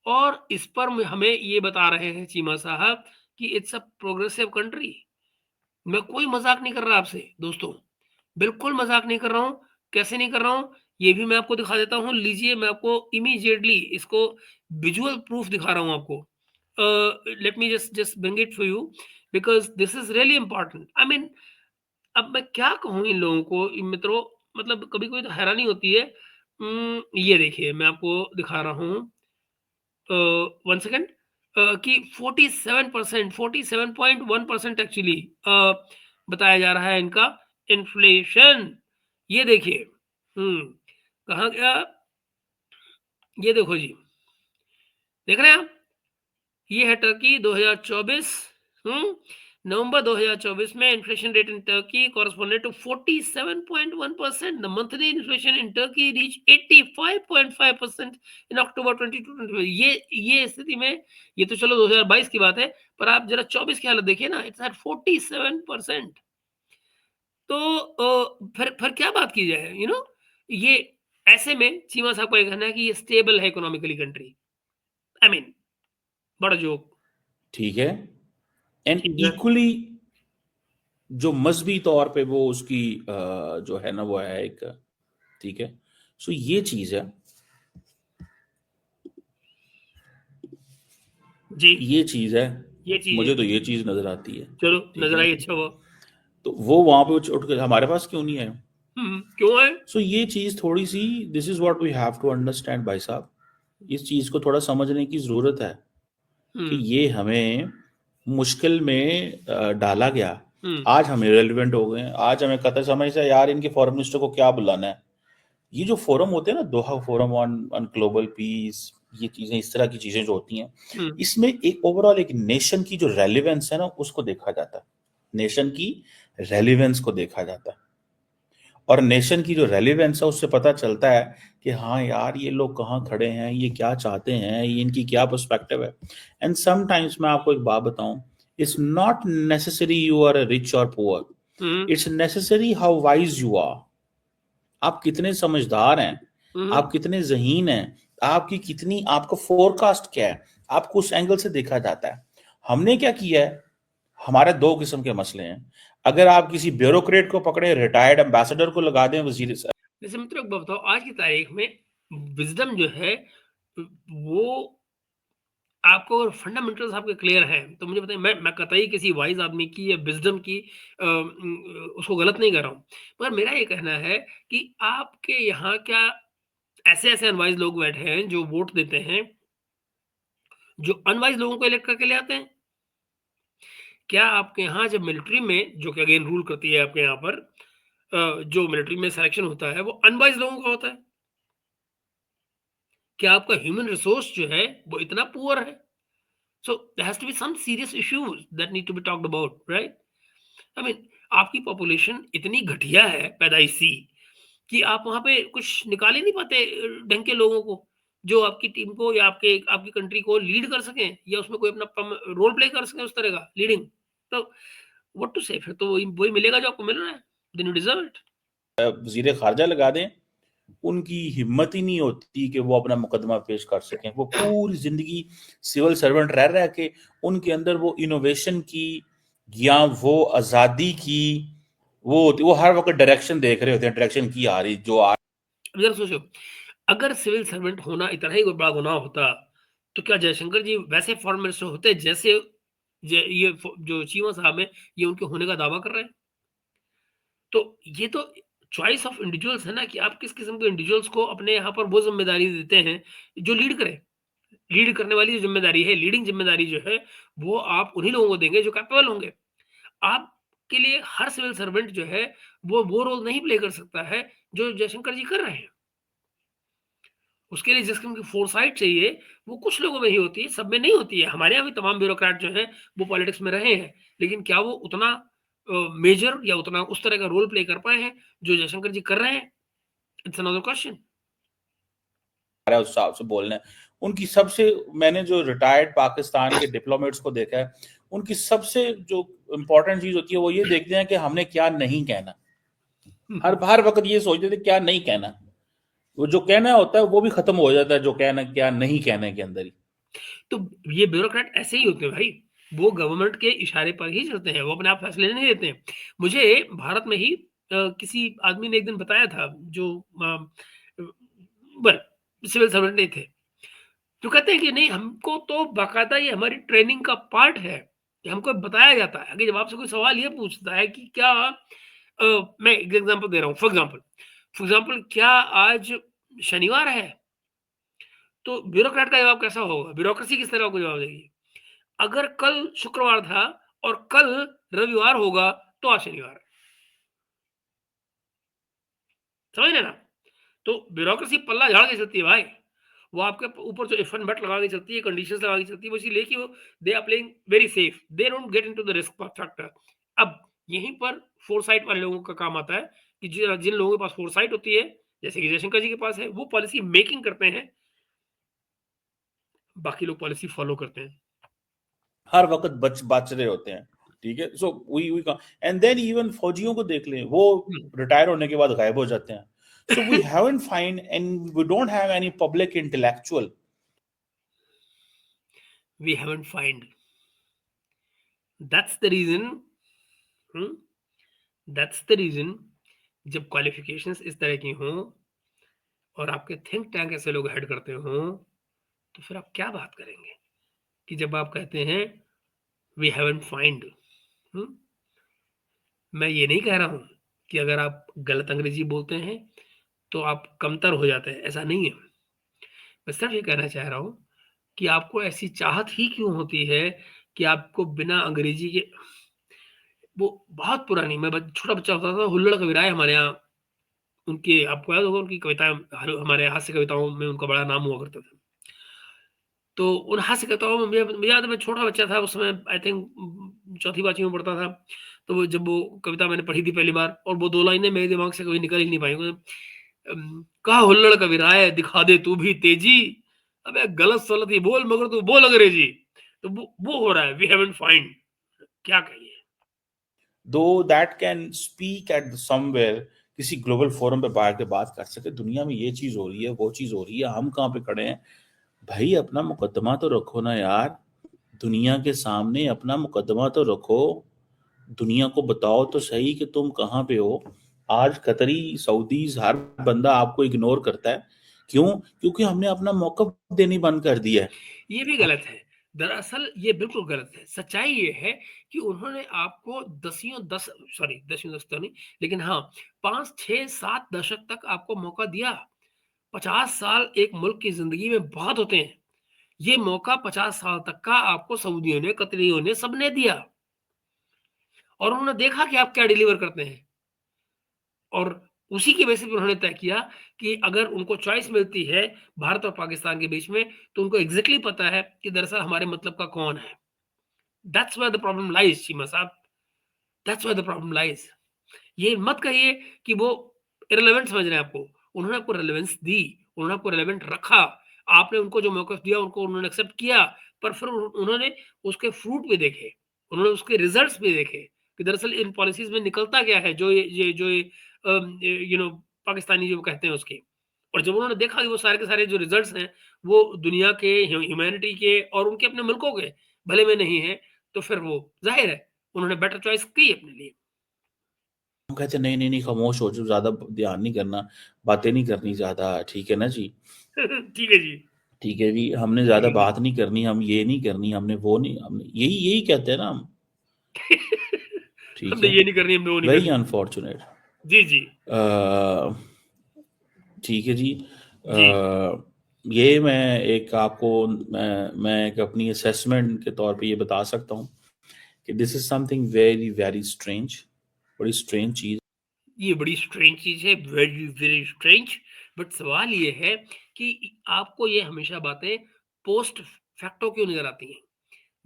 और इस पर हमें ये बता रहे हैं चीमा साहब कि इट्स अ प्रोग्रेसिव कंट्री। मैं कोई मजाक नहीं कर रहा आपसे दोस्तों, बिल्कुल मजाक नहीं कर रहा हूँ। कैसे नहीं कर रहा हूँ, ये भी मैं आपको दिखा देता हूँ। लीजिए, मैं आपको इमीडिएटली इसको विजुअल प्रूफ दिखा रहा हूँ आपको। Let me just bring it for you, because this is really important. I mean, अब मैं क्या कहूँ इन लोगों को, इन मित्रों, मतलब कभी कभी तो हैरानी होती है। ये देखिए, मैं आपको दिखा रहा हूँ, वन सेकेंड, कि 47%, 47.1% एक्चुअली बताया जा रहा है इनका इन्फ्लेशन। ये देखिए, कहाँ गया, ये देखो जी, देख रहे हैं आप, ये है टर्की 2024। नवंबर 2024 में inflation rate in Turkey corresponded to 47.1%। The monthly inflation in Turkey reach 85.5% in October 22-25। ये स्थिति में, ये तो चलो 2022 की बात है, पर आप जरा 24 की हालत देखिए ना, इट्स एट 47%। तो फिर क्या बात की जाए, ये ऐसे में चीमा साहब का ये कहना है कि ये स्टेबल है इकोनॉमिकली कंट्री। आई मीन, बड़ा जोक। ठीक है, एंड ठीक है इक्वली जो मजहबी तौर पे वो उसकी जो है ना वो है एक, ठीक है। सो ये चीज है, जी, ये चीज है, ये चीज मुझे है। तो ये चीज नजर आती है। चलो, ठीक नजर है, आई, अच्छा हुआ। तो वो वहां पे उठ के हमारे पास क्यों नहीं है? क्यों है? सो ये चीज थोड़ी सी, this is what we have to understand भाई साहब, इस चीज को थोड़ा समझने की जरूरत है कि हम्म ये हमें मुश्किल में डाला गया। हम्म आज हम इरेलीवेंट हो गए, आज हमें कतर समय से यार इनके फॉरेन मिनिस्टर को क्या बुलाना है। ये जो फोरम होते हैं ना, Doha forum on on global peace, ये चीजें, इस तरह की चीजें जो होती हैं, हम्म इसमें एक ओवरऑल एक नेशन की जो रेलिवेंस है ना उसको देखा जाता है, नेशन की रेलिवेंस को देखा जाता है। और नेशन की जो रेलिवेंस है उससे पता चलता है कि हाँ यार ये लोग कहाँ खड़े हैं, ये क्या चाहते हैं, ये इनकी क्या पर्सपेक्टिव है। एंड समटाइम्स मैं आपको एक बात बताऊं, it's not necessary you are rich और poor, hmm it's necessary how wise you are. आप कितने समझदार हैं, हम्म आप कितने ज़हीन हैं, आपकी कितनी, आपका फोरकास्ट क्या है, आपको उस एंगल से देखा जाता है। हमने क्या किया है, हमारे दो किस्म के मसले हैं। अगर आप किसी ब्यूरोक्रेट को पकड़े, रिटायर्ड एम्बेसडर को लगा दें वजीर, जैसे मित्रों, एक बात बताओ, आज की तारीख में विजडम जो है वो, आपको अगर फंडामेंटल्स आपके क्लियर हैं तो मुझे बताइए, मैं कतई किसी वाइज आदमी की या विजडम की उसको गलत नहीं कर रहा हूँ, पर मेरा ये कहना है कि आपके यहाँ क्या ऐसे ऐसे अनवाइज लोग बैठे हैं जो वोट देते हैं, जो अनवाइज लोगों को इलेक्ट करके ले आते हैं? क्या आपके यहाँ जब मिलिट्री में, जो कि अगेन रूल करती है आपके यहाँ पर, जो मिलिट्री में सिलेक्शन होता है वो अनवाइज लोगों का होता है? क्या आपका ह्यूमन रिसोर्स जो है वो इतना पुअर है? So there has to be some serious issues that need to be talked about, right? I mean, आपकी पॉपुलेशन इतनी घटिया है पैदाइशी कि आप वहां पे कुछ निकाल ही नहीं पाते ढंग के लोगों को, जो आपकी टीम को या आपके आपकी कंट्री को लीड कर सकें, या उसमें कोई अपना रोल प्ले कर सकें उस तरह का लीडिंग। तो व्हाट टू से, फिर तो वही वही मिलेगा जो आपको मिल रहा है, देन यू डिजर्व इट। वजीर खारजा लगा दें, उनकी हिम्मत ही नहीं होती कि वो अपना मुकदमा पेश कर सकें। वो पूरी जिंदगी सिविल सर्वेंट रह रह के उनके अंदर वो इनोवेशन की या वो आज़ादी की वो हर वक्त डायरेक्शन देख रहे होते हैं, डायरेक्शन की आ रही जो आ अब जरा सोचो, अगर सिविल सर्वेंट होना इतना ही कोई बड़ा गुनाह होता, तो क्या जयशंकर जी वैसे फॉरेन मिनिस्टर होते जैसे ये जो चीमा साहब हैं, ये उनके होने का दावा कर रहे हैं? तो ये तो चॉइस ऑफ इंडिविजुअल्स है ना, कि आप किस किस्म के इंडिविजुअल्स को अपने यहाँ पर वो ज़िम्मेदारी देते हैं, जो लीड करें। लीड करने वाली जो ज़िम्मेदारी है, लीडिंग ज़िम्मेदारी जो है, वो आप उन्हीं लोगों को देंगे जो कैपेबल होंगे। आपके लिए हर सिविल सर्वेंट जो है, वो रोल नहीं प्ले कर सकता है, जो जयशंकर जी कर रहे हैं। उसके लिए जिस किस्म की फोरसाइट चाहिए, वो कुछ लोगों में ही होती है, सब में नहीं होती है। हमारे यहाँ भी तमाम ब्यूरोक्रेट जो हैं, वो पॉलिटिक्स में रहे हैं, लेकिन क्या वो उतना मेजर या उतना उस तरह का रोल प्ले कर पाए हैं, जो जयशंकर जी कर रहे हैं? It's another question. रहा है उस हिसाब से बोलना है। उनकी सबसे मैंने जो रिटायर्ड पाकिस्तान के डिप्लोमेट्स को देखा है, उनकी सबसे जो इम्पोर्टेंट चीज होती है वो ये देखते हैं कि हमने क्या नहीं कहना। हर हर वक्त ये सोचते थे क्या नहीं कहना। वो जो कहना होता है वो भी खत्म हो जाता है, जो कहना क्या नहीं कहने के अंदर ही। तो ये ब्यूरोक्रेट ऐसे ही होते हैं भाई, वो गवर्नमेंट के इशारे पर ही चलते हैं, वो अपने आप फैसले नहीं लेते हैं। मुझे भारत में ही किसी आदमी ने एक दिन बताया था, जो वेल सिविल सर्वेंट नहीं थे, जो कहते हैं कि नहीं, हमको तो बाकायदा ये हमारी ट्रेनिंग का पार्ट है, कि हमको बताया जाता है कि जब आपसे कोई सवाल ये पूछता है कि क्या मैं एक एग्जांपल दे रहा हूँ, फॉर एग्जांपल क्या आज शनिवार है? तो ब्यूरोक्रेट का जवाब कैसा होगा? ब्यूरोक्रेसी किस तरह आपको जवाब देगी? अगर कल शुक्रवार था और कल रविवार होगा, तो आज शनिवार है। समझ रहे ना? तो ब्यूरोक्रेसी पल्ला झाड़ के चलती है भाई। वो आपके ऊपर जो इफ एंड बट लगा के चलती है, कंडीशंस लगा के चलती है, वो इसीलिए कि वो they are playing very safe, they don't get into the risk factor. अब यहीं पर फोरसाइट वाले लोगों का काम आता है, कि जिन लोगों के पास फोरसाइट होती है, जैसे कि जयशंकर जी के पास है, वो पॉलिसी मेकिंग करते हैं, बाकी लोग पॉलिसी फॉलो करते हैं। हर वक्त बच रहे होते हैं। ठीक है, so we and then even फौजियों को देख लें, वो रिटायर होने के बाद गायब हो जाते हैं। So we haven't find and we don't have any public intellectual. We haven't find, that's the reason, that's the reason, जब क्वालिफिकेशंस इस तरह की हों और आपके थिंक टैंक ऐसे लोग हेड करते हों, तो फिर आप क्या बात करेंगे? कि जब आप कहते हैं वी हैवंट फाइंड, मैं ये नहीं कह रहा हूं कि अगर आप गलत अंग्रेजी बोलते हैं तो आप कमतर हो जाते हैं, ऐसा नहीं है। मैं सिर्फ ये कहना चाह रहा हूं कि आपको ऐसी चाहत ही क्यों होती है कि आपको बिना अंग्रेजी के, वो बहुत पुरानी, मैं छोटा बच्चा होता था, हुल्लड़ कबीर आए हमारे यहाँ, उनके आपको याद होगा, उनकी कविताएं हमारे हास्य कविताओं में उनका बड़ा नाम हुआ करता था। तो उन हास्य कविताओं में मुझे याद है, मैं छोटा बच्चा था उस समय, आई थिंक चौथी पांचवी में पढ़ता था। तो वो जब वो कविता मैंने पढ़ी थी पहली बार, और वो दो लाइनें मेरे दिमाग से कभी निकल ही नहीं पाई। कहा हुल्लड़ कबीराए दिखा दे तू भी तेजी, अबे गलत सलत ही बोल मगर तू बोल अंग्रेजी। तो वो हो रहा है, वी हैवंट फाइंड, क्या कहिए। दो that can speak at somewhere, किसी ग्लोबल फोरम पे बैठ के बात कर सके, दुनिया में ये चीज हो रही है, वो चीज हो रही है, हम कहाँ पे खड़े हैं। भाई अपना मुकदमा तो रखो ना यार, दुनिया के सामने अपना मुकदमा तो रखो। दुनिया को बताओ तो सही कि तुम कहाँ पे हो। आज कतरी सऊदीज हर बंदा आपको इग्नोर करता है। क्यों? क्योंकि हमने अपना मौका देनी बंद कर दिया है। ये भी गलत है, दरअसल ये बिल्कुल गलत है। सच्चाई ये है कि उन्होंने आपको दसियों दस तो नहीं, लेकिन हाँ, 5, 6, 7 दशक तक आपको मौका दिया। 50 साल एक मुल्क की ज़िंदगी में बहुत होते हैं। ये मौका 50 साल तक का आपको सऊदियों ने, कतरियों ने, सबने दिया, और उन्होंने देखा कि आप क्या डिलीवर करते हैं। और उसी की बेसिस पे उन्होंने तय किया कि अगर उनको चॉइस मिलती है भारत और पाकिस्तान के बीच में, तो उनको एग्ज़ैक्टली पता है कि दरअसल हमारे मतलब का कौन है। That's where the problem lies Cheema sahab, that's where the problem lies. ये मत कहिए कि वो इर्रेलेवेंट समझ रहे हैं आपको। उन्होंने आपको रेलेवेंस दी, उन्होंने आपको रेलेवेंट रखा। आपने उनको जो मौक़िफ़ दिया, उनको उन्होंने एक्सेप्ट किया, पर फिर उन्होंने उसके फ्रूट भी देखे, उन्होंने उसके रिज़ल्ट्स भी देखे कि दरअसल इन पॉलिसीज़ में निकलता क्या है, जो ये पाकिस्तानी जो कहते हैं उसके। और जब उन्होंने देखा कि वो सारे के सारे जो रिजल्ट्स हैं, वो दुनिया के, ह्यूमैनिटी के और उनके अपने मुल्कों के भले में नहीं है, तो फिर वो ज़ाहिर है, उन्होंने बेटर चॉइस की अपने लिए। हम कहते नहीं नहीं नहीं, खामोश हो जाओ, ज्यादा ध्यान नहीं करना, बातें नहीं करनी ज्यादा, ठीक है ना जी, ठीक है जी। ठीक है जी, हमने ठीक ज्यादा है जी। बात नहीं करनी, हम ये नहीं करनी, हमने वो नहीं, हमने यही यही कहते हैं ना हम, ठीक हमने है, ये नहीं करनी, हमने वो नहीं वेरी करनी। अनफॉर्चुनेट। जी, जी। ठीक है जी। जी। ये मैं एक आपको, मैं एक अपनी असेसमेंट के तौर पे ये बता सकता हूँ कि this is something very very strange, बड़ी स्ट्रेंज चीज। ये बड़ी स्ट्रेंज चीज़ है, वेरी, वेरी स्ट्रेंज। बट सवाल ये है कि आपको ये हमेशा बातें पोस्ट फैक्टो क्यों नज़र आती हैं?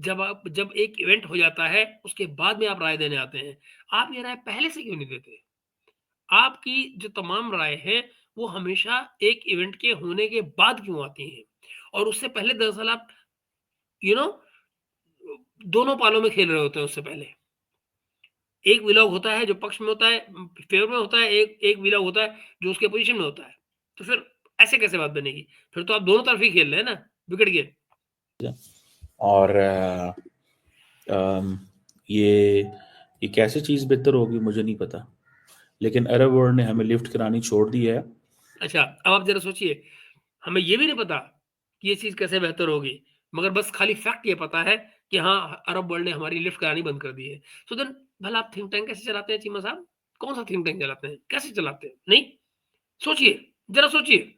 जब एक इवेंट हो जाता है, उसके बाद में आप राय देने आते हैं। आप ये राय पहले से क्यों नहीं देते? आपकी जो तमाम राय हैं, वो हमेशा एक इवेंट के होने के बाद क्यों आती हैं? और उससे पहले दरअसल आप यू नो दोनों पालों में खेल रहे होते हैं उससे पहले। एक विलॉग होता है जो पक्ष में होता है, फ़ेवर में होता है, एक एक विलॉग होता है जो उसके अपोज़िशन में होता है। तो फिर ऐसे कैसे बात बनेगी? फिर तो आप दोनों तरफ ही खेल रहे हैं ना, बिगड़ गए। और अम, ये ये कैसे चीज बेहतर होगी मुझे नहीं पता, लेकिन अरब वर्ल्ड ने हमें लिफ्ट करानी छोड़ दी है। अच्छा, अब आप ज़रा सोचिए, हमें ये भी नहीं पता कि ये चीज़ कैसे बेहतर होगी, मगर बस खाली फैक्ट ये पता है कि हाँ, अरब वर्ल्ड ने हमारी लिफ्ट करानी बंद कर दी है। सो देन भला आप थिंक टैंक कैसे चलाते हैं चीमा साहब? कौन-सा थिंक टैंक चलाते हैं? कैसे चलाते हैं? नहीं, सोचिए, ज़रा सोचिए।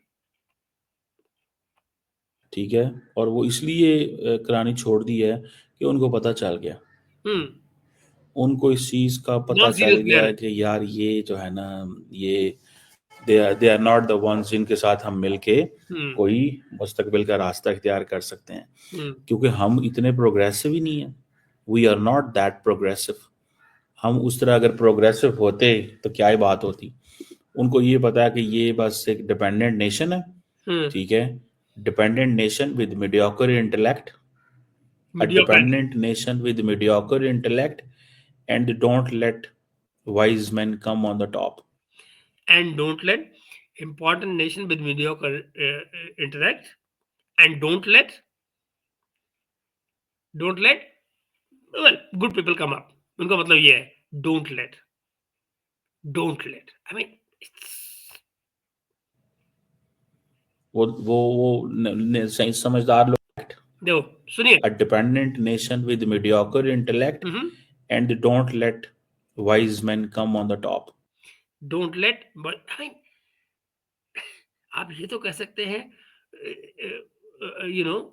ठीक है, और वो इसलिए करानी छोड़ दी है कि उनको पता चल गया, हुँ, उनको इस चीज का पता नॉन चल सीरियस प्लेयर गया है। कि यार ये जो है ना, ये they are not the ones जिनके साथ हम मिलके हुँ, कोई मुस्तकबिल का रास्ता इख्तियार कर सकते हैं, हुँ, क्योंकि हम इतने प्रोग्रेसिव ही नहीं है, we are not that progressive. हम उस तरह अगर प्रोग्रेसिव होते तो क्या ही बात होती। उनको ये पता है कि ये बस एक डिपेंडेंट नेशन है, हुँ, ठीक है, dependent nation with mediocre intellect, a मीडियोक्रेटी dependent nation with mediocre intellect, and don't let wise men come on the top. And don't let important nation with mediocre interact and don't let well good people come up. उनका मतलब ये है don't let I mean वो सही समझदार लोग, देखो सुनिए। a dependent nation with mediocre intellect, hmm, and don't let wise men come on the top. Don't let but I mean आप ये तो कह सकते हैं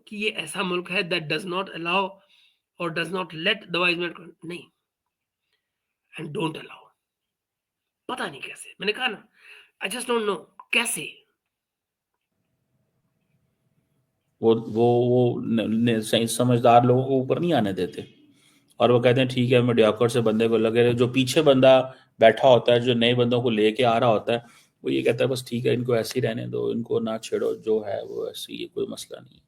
कि ये ऐसा मुल्क है दैट डज नॉट अलाउ और does not let the wise man नहीं एंड डोंट अलाउ। पता नहीं कैसे, मैंने कहा ना, आई जस्ट डोंट नो कैसे। वो सही समझदार लोगों को ऊपर नहीं आने देते, और वो कहते हैं ठीक है, मीडियोकर से बंदे को लगे, जो पीछे बंदा बैठा होता है जो नए बंदों को लेके आ रहा होता है, वो ये कहता है बस ठीक है, इनको ऐसे ही रहने दो, इनको ना छेड़ो, जो है वो ऐसे ही है, कोई मसला नहीं,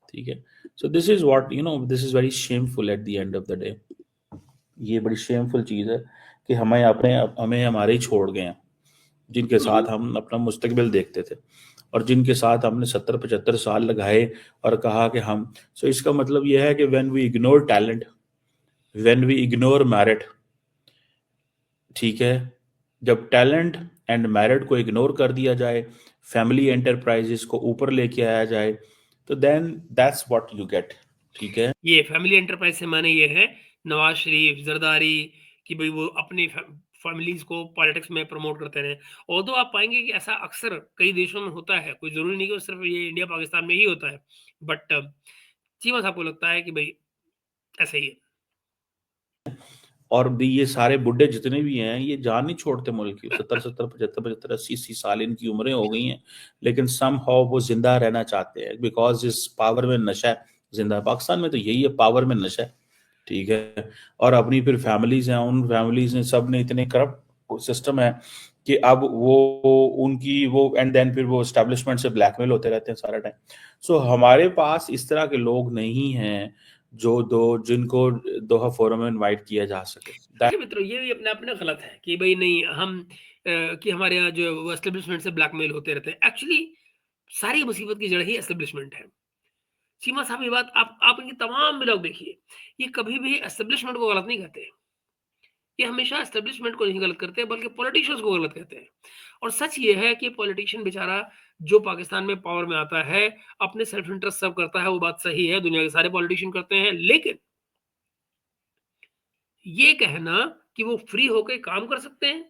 ठीक है। So this is what this is very shameful at the end of the day. ये बड़ी शेमफुल चीज़ है कि हमें हमारे ही छोड़ गए हैं, जिनके साथ हम अपना मुस्तकबिल देखते थे, और जिनके साथ हमने 70-75 साल लगाए, और कहा कि हम, सो इसका मतलब यह है कि when we ignore talent, when we ignore merit, ठीक है, जब टैलेंट एंड मेरिट को इग्नोर कर दिया जाए, फैमिली एंटरप्राइजेस को ऊपर लेके आया जाए, तो then that's what you get, ठीक है। ये फैमिली एंटरप्राइज से माने ये है नवाज शरीफ, जरदारी, कि भाई वो अपनी फैमिलीज को पॉलिटिक्स में प्रमोट करते रहे। ऑल्दो आप पाएंगे कि ऐसा अक्सर कई देशों में होता है, कोई जरूरी नहीं कि सिर्फ ये इंडिया पाकिस्तान में ही होता है। बट चीमा साहब को लगता है कि भाई ऐसा ही है। और भी ये सारे बुड्ढे जितने भी हैं, ये जान नहीं छोड़ते मुल्क की, 70-70 75-75 80 80 साल इनकी उम्रें हो गई हैं, लेकिन सम हाउ वो जिंदा रहना चाहते हैं, बिकॉज इस पावर में नशा है। जिंदा पाकिस्तान में तो यही है, पावर में नशा है, ठीक है। और अपनी फिर फैमिलीज हैं, उन फैमिलीज ने, सब ने इतने करप्ट सिस्टम है कि अब वो उनकी वो, एंड देन फिर वो एस्टेब्लिशमेंट से ब्लैकमेल होते रहते हैं सारा टाइम। सो हमारे पास इस तरह के लोग नहीं हैं जो दो जिनको दोहा फोरम में इनवाइट किया जा सके। अच्छा मित्रों, ये भी अपने आप में गलत है कि भाई नहीं हम कि हमारे यहाँ जो एस्टेब्लिशमेंट से ब्लैकमेल होते रहते हैं। एक्चुअली सारी मुसीबत की जड़ ही एस्टेब्लिशमेंट है। सीमा साहब, ये बात आप इनकी तमाम ब्लॉग देखिए, ये कभी भी एस्टेब्लिशमेंट को गलत नहीं कहते। ये हमेशा एस्टेब्लिशमेंट को नहीं गलत करते, बल्कि पॉलिटिशियंस को गलत कहते हैं। और सच ये है कि पॉलिटिशियन बेचारा जो पाकिस्तान में पावर में आता है, अपने सेल्फ इंटरेस्ट सर्व करता है, वो बात सही है, दुनिया के सारे पॉलिटिशियन करते हैं। लेकिन ये कहना कि वो फ्री होकर काम कर सकते हैं,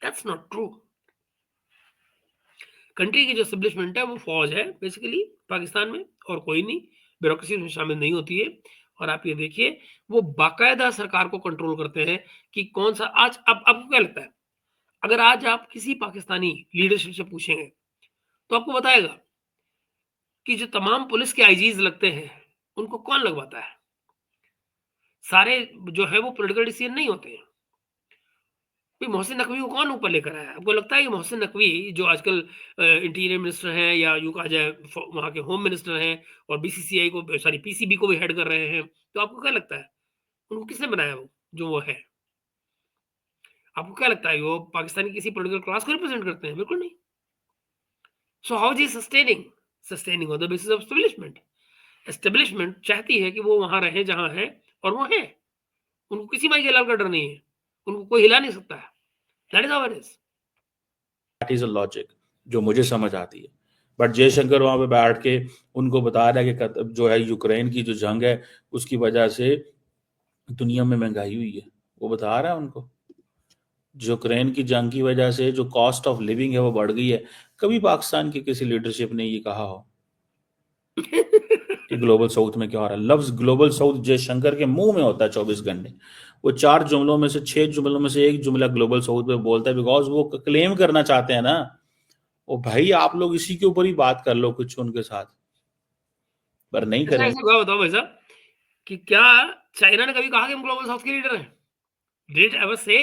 दैट्स नॉट ट्रू। कंट्री की जो एस्टेब्लिशमेंट है वो फौज है बेसिकली पाकिस्तान में, और कोई नहीं, ब्यूरोक्रेसी उसमें शामिल नहीं होती है। और आप ये देखिए, वो बाकायदा सरकार को कंट्रोल करते हैं कि कौन सा आज, अब आपको क्या लगता है, अगर आज आप किसी पाकिस्तानी लीडरशिप से पूछेंगे तो आपको बताएगा कि जो तमाम पुलिस के आईजीज लगते हैं उनको कौन लगवाता है। सारे जो है वो पॉलिटिकल डिसीजन नहीं होते हैं। भाई मोहसिन नकवी को कौन ऊपर लेकर आया? आपको लगता है कि मोहसिन नकवी जो आजकल इंटीरियर मिनिस्टर हैं, या यूं कहा जाए वहां के होम मिनिस्टर हैं, और बीसीसीआई को, सॉरी पीसीबी को भी हेड कर रहे हैं, तो आपको क्या लगता है उनको किसने बनाया वो जो वो है? आपको क्या लगता है वो पाकिस्तानी किसी पॉलिटिकल क्लास को रिप्रेजेंट करते हैं? बिल्कुल नहीं। So how is sustaining on the basis of establishment. Establishment चाहती है कि वो वहां रहे जहां है, और वो है। उनको किसी माई के लाल का डर नहीं है, उनको कोई हिला नहीं सकता है। That is how it is. That is a logic जो मुझे समझ आती है। बट जयशंकर वहां पे बैठ के उनको बता रहा है कि जो है यूक्रेन की जो जंग है उसकी वजह से दुनिया में महंगाई हुई है। वो बता रहा है उनको यूक्रेन की जंग की वजह से जो कॉस्ट ऑफ लिविंग है वो बढ़ गई है। कभी पाकिस्तान की किसी लीडरशिप ने ये कहा हो कि ग्लोबल साउथ में क्या हो रहा है? लफ्ज ग्लोबल साउथ जयशंकर के मुंह में होता है 24 घंटे। वो 4 जुमलों में से 6 जुमलों में से एक जुमला ग्लोबल साउथ पे बोलता है, बिकॉज वो क्लेम करना चाहते हैं ना। ओ भाई, आप लोग इसी के ऊपर ही बात कर लो कुछ उनके साथ, पर नहीं अच्छा, करेंगे। ऐसा क्या बताओ भाई साहब कि क्या चाइना ने कभी कहा कि हम ग्लोबल साउथ के लीडर हैं? डिड इट एवर से?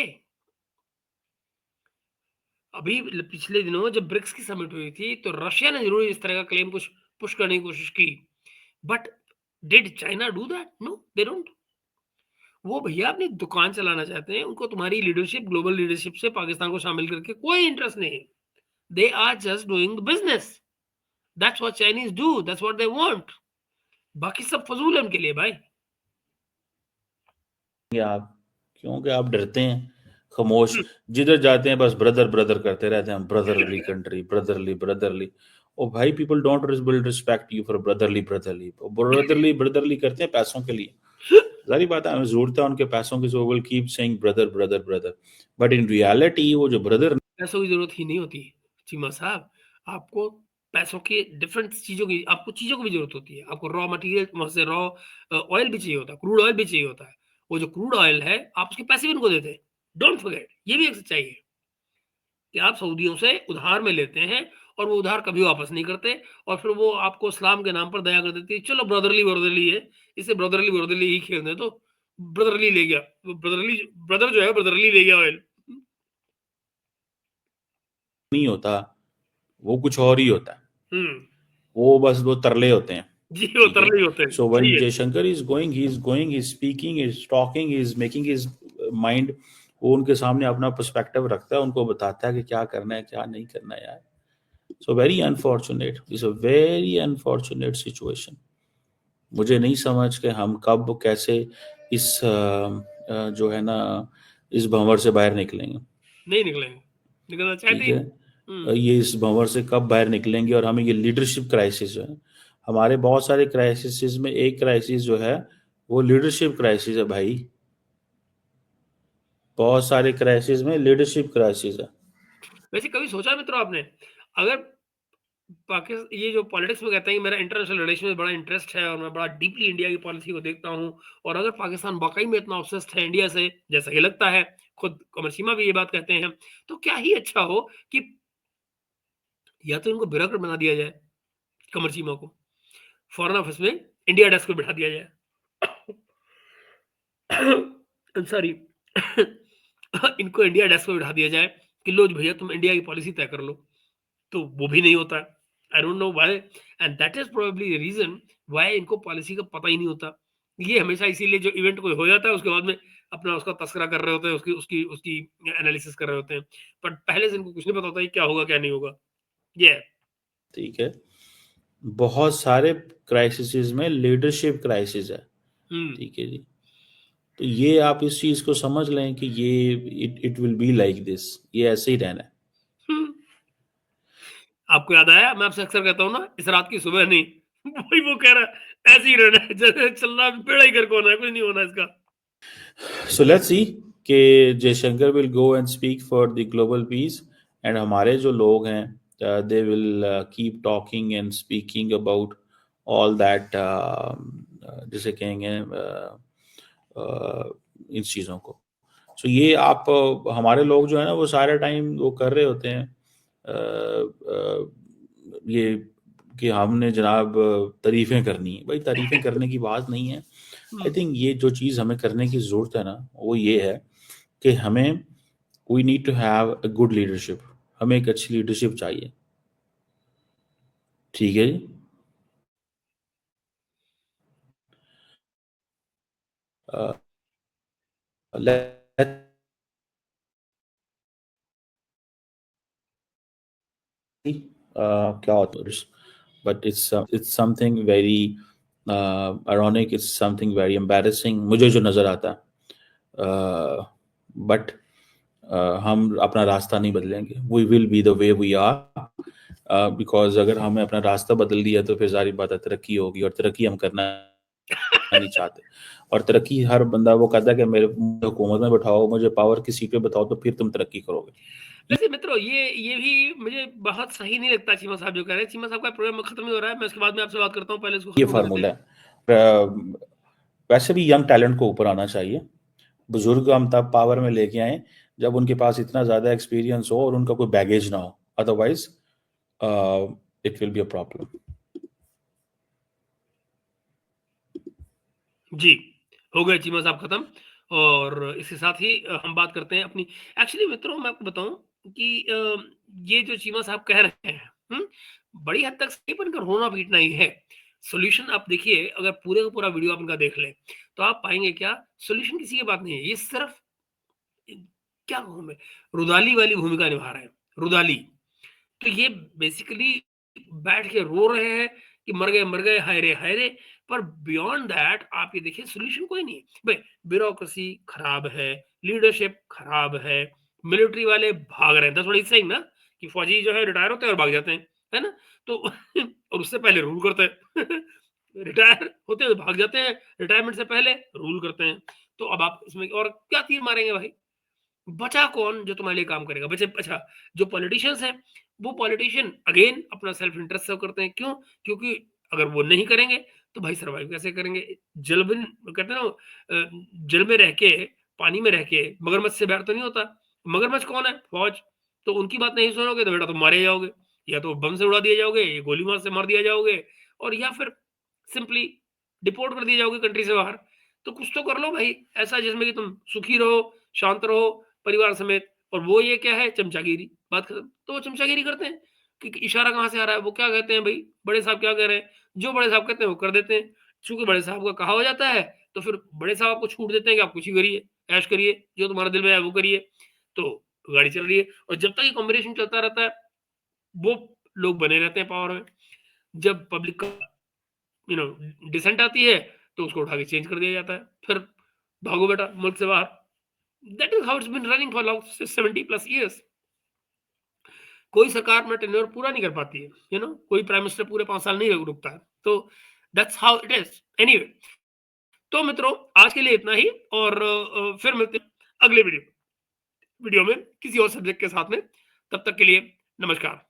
अभी पिछले दिनों जब ब्रिक्स की समिट हुई थी तो रशिया ने जरूर इस तरह का क्लेम कुछ पुश करने की कोशिश की, but did China do that? No, they don't. वो भैया अपनी दुकान चलाना चाहते हैं, उनको तुम्हारी लीडरशिप, ग्लोबल लीडरशिप से पाकिस्तान को शामिल करके कोई इंटरेस्ट नहीं है। They are just doing the business. That's what Chinese do, that's what they want. बाकी सब फजूल है उनके लिए भाई। आप क्योंकि आप डरते हैं, खामोश हम्म, जिधर जाते हैं बस ब्रदर ब्रदर करते रहते हैं। Brotherly country, brotherly brotherly. ओ भाई, people don't build respect you for brotherly brotherly. Brotherly brotherly करते हैं पैसों के लिए। जारी बात है, हमें जरूरत है उनके पैसों की, so will keep saying brother brother brother. But in reality वो जो ब्रदर पैसों की जरूरत ही नहीं होती चीमा साहब। आपको पैसों की डिफरेंट चीजों की, आपको चीजों की भी जरूरत होती है। आपको रॉ मटेरियल, वहां से रॉ ऑयल भी चाहिए होता है, क्रूड ऑयल भी चाहिए होता है। वो जो क्रूड ऑयल है, आप उसके पैसे भी उनको देते हैं। डोंट फॉरगेट, ये भी एक सच्चाई है कि आप सऊदियों से उधार में लेते हैं, और वो उधार कभी वापस नहीं करते, और फिर वो आपको इस्लाम के नाम पर दया कर देती है, चलो ब्रदरली ब्रदरली है, इसे ब्रदरली ब्रदरली ही खेलने दो। ब्रदरली ले गया, ब्रदरली, ब्रदर जो है ब्रदरली ले गया ऑयल। नहीं होता, वो कुछ और ही होता है। हम्म। वो बस दो तरले होते हैं। जी, वो ठीक है। तरले ही होते हैं, सो सही व्हेन है। Jaishankar is speaking, is talking, is making his mind, वो उनके सामने अपना पर्सपेक्टिव रखता है, उनको बताता है कि क्या करना है क्या नहीं करना है यार। So very unfortunate, is a very unfortunate situation. मुझे नहीं समझ के हम कब कैसे इस जो है ना, इस भंवर से बाहर निकलेंगे। नहीं निकलेंगे, निकलना चाहते ठीक ही है। नहीं। हम्म। ये इस भंवर से कब बाहर निकलेंगे, और हमें ये लीडरशिप क्राइसिस है। हमारे बहुत सारे क्राइसिस में एक क्राइसिस जो है वो लीडरशिप क्राइसिस है भाई। बहुत सारे क्राइसिस में लीडरशिप क्राइसिस है। वैसे कभी सोचा मित्रों आपने, अगर पाकिस्तान, ये जो पॉलिटिक्स में कहते हैं कि मेरा इंटरनेशनल रिलेशन में बड़ा इंटरेस्ट है और मैं बड़ा डीपली इंडिया की पॉलिसी को देखता हूँ, और अगर पाकिस्तान वाकई में इतना ऑब्सेस्ड है इंडिया से, जैसा कि लगता है, खुद कमर सीमा भी ये बात कहते हैं, तो क्या ही अच्छा हो कि या तो इनको ब्यूरोक्रेट बना दिया जाए, कमर सीमा को फॉरेन ऑफिस में इंडिया डेस्क पे बिठा दिया जाए। सॉरी, इनको इंडिया डेस्क पे बिठा दिया जाए कि लो जी भैया तुम इंडिया की पॉलिसी तय कर लो, तो वो भी नहीं होता है। I don't know why, and that is probably the reason why इनको पॉलिसी का पता ही नहीं होता। ये हमेशा इसीलिए जो इवेंट कोई हो जाता है उसके बाद में अपना उसका तस्करा कर रहे होते हैं, उसकी उसकी उसकी एनालिसिस कर रहे होते हैं, बट पहले से इनको कुछ नहीं पता होता है क्या होगा क्या नहीं होगा। ये है। ठीक है, बहुत सारे क्राइसिस में लीडरशिप क्राइसिस है। हम्म। ठीक है जी, तो ये आप इस चीज को समझ लें कि ये it will be like this, ये ऐसे ही रहना है। हम्म। आपको याद आया, मैं आपसे अक्सर कहता हूँ ना, इस रात की सुबह नहीं। वही वो कह रहा है, ऐसे ही रहना है, जैसे चलना बेड़ा ही करके होना है, कुछ नहीं होना इसका। सो लेट्स सी कि Jaishankar will go and speak for the global piece, and हमारे जो लोग हैं they will keep talking and speaking about all that, जिसे कहेंगे इन चीज़ों को। सो ये आप हमारे लोग जो है ना वो सारे टाइम वो कर रहे होते हैं ये कि हमने जनाब तारीफ़ें करनी है। भाई तारीफ़ें करने की बात नहीं है। आई हम्म। थिंक ये जो चीज़ हमें करने की ज़रूरत है ना वो ये है कि हमें we need to have a good leadership. हमें एक अच्छी लीडरशिप चाहिए। ठीक है जी। Let's see क्या होता है, but it's something very ironic, it's something very embarrassing मुझे जो नज़र आता है। बट हम अपना रास्ता नहीं बदलेंगे, we will be the way we are, because अगर हमें अपना रास्ता बदल दिया तो फिर सारी बात है तरक्की होगी, और तरक्की हम करना नहीं चाहते। और तरक्की हर बंदा वो कहता है कि मेरे मुझे हुकूमत में बैठाओ, मुझे पावर की सीट पे बताओ तो फिर तुम तरक्की करोगे। वैसे मित्रों, ये भी मुझे बहुत सही नहीं लगता चीमा साहब जो कह रहे हैं। चीमा साहब का प्रोग्राम खत्म ही हो रहा है, मैं उसके बाद में आपसे बात करता हूँ, पहले इसको ये खत्म कर देते फार्मूला हैं। है। वैसे भी यंग टैलेंट को ऊपर आना चाहिए। बुजुर्ग हम तब पावर में लेके आए जब उनके पास इतना ज्यादा एक्सपीरियंस हो और उनका कोई बैगेज ना हो, otherwise it will be a problem. जी, हो गए चीमा साहब खत्म। और इसके साथ ही हम बात करते हैं अपनी। एक्चुअली मित्रों, मैं आपको बताऊं कि ये जो चीमा साहब कह रहे हैं, बड़ी हद तक सही, पर इनका रोना पीटना ही है। सॉल्यूशन आप देखिए, अगर पूरे का पूरा वीडियो आप इनका देख लें तो आप पाएंगे क्या, सॉल्यूशन किसी की बात नहीं है, ये सिर्फ क्या कहूं मैं, रुदाली वाली भूमिका निभा रहे हैं। रुदाली। तो ये बेसिकली बैठ के रो रहे हैं कि मर गए, हाय रे। पर बियॉन्ड दैट आप ये देखिए, सोल्यूशन कोई नहीं है भाई। ब्यूरोक्रेसी खराब है, लीडरशिप खराब है, मिलिट्री वाले भाग रहे हैं। दैट्स व्हाट इज सेइंग ना, कि फौजी जो है रिटायर होते हैं और भाग जाते हैं, है ना। तो और उससे पहले रूल करते हैं। रिटायर होते हैं तो भाग जाते हैं, रिटायरमेंट से पहले रूल करते हैं। तो अब आप इसमें और क्या तीर मारेंगे भाई। बचा कौन जो तुम्हारे लिए काम करेगा, बचे अच्छा, जो पॉलिटिशियंस हैं, वो पॉलिटिशियन अगेन अपना सेल्फ इंटरेस्ट सर्व करते हैं। क्यों? क्योंकि अगर वो नहीं करेंगे तो भाई सर्वाइव कैसे करेंगे। जल बिन कहते हैं ना, जल में रह के, पानी में रह के मगरमच्छ से बैर तो नहीं होता। मगरमच्छ कौन है? फौज। तो उनकी बात नहीं सुनोगे तो बेटा तुम मारे जाओगे, या तो बम से उड़ा दिए जाओगे, या गोली मार से मार दिया जाओगे, और या फिर सिंपली डिपोर्ट कर दिए जाओगे कंट्री से बाहर। तो कुछ तो कर लो भाई ऐसा जिसमें कि तुम सुखी रहो, शांत रहो, परिवार समेत। और वो ये क्या है, चमचागिरी। बात खत्म। तो वो चमचागिरी करते हैं कि इशारा कहाँ से आ रहा है, वो क्या कहते हैं भाई, बड़े साहब क्या कह रहे हैं, जो बड़े साहब कहते हैं वो कर देते हैं। चूंकि बड़े साहब का कहा हो जाता है, तो फिर बड़े साहब आपको छूट देते हैं कि आप कुछ ही करिए, ऐश करिए, जो तुम्हारे दिल में है वो करिए। तो गाड़ी चल रही है, और जब तक ये कॉम्बिनेशन चलता रहता है, वो लोग बने रहते हैं पावर में। जब पब्लिक का यू नो डिसेंट आती है, तो उसको उठा के चेंज कर दिया जाता है। फिर भागो बेटा मुल्क से बाहर। That is how it's been running for last 70+ years। कोई सरकार अपना टेन्योर पूरा नहीं कर पाती है, कोई प्राइम मिनिस्टर पूरे 5 साल नहीं रुकता है। तो that's how it is anyway. तो मित्रों, आज के लिए इतना ही, और फिर मिलते हैं अगले वीडियो में किसी और सब्जेक्ट के साथ में। तब तक के लिए नमस्कार।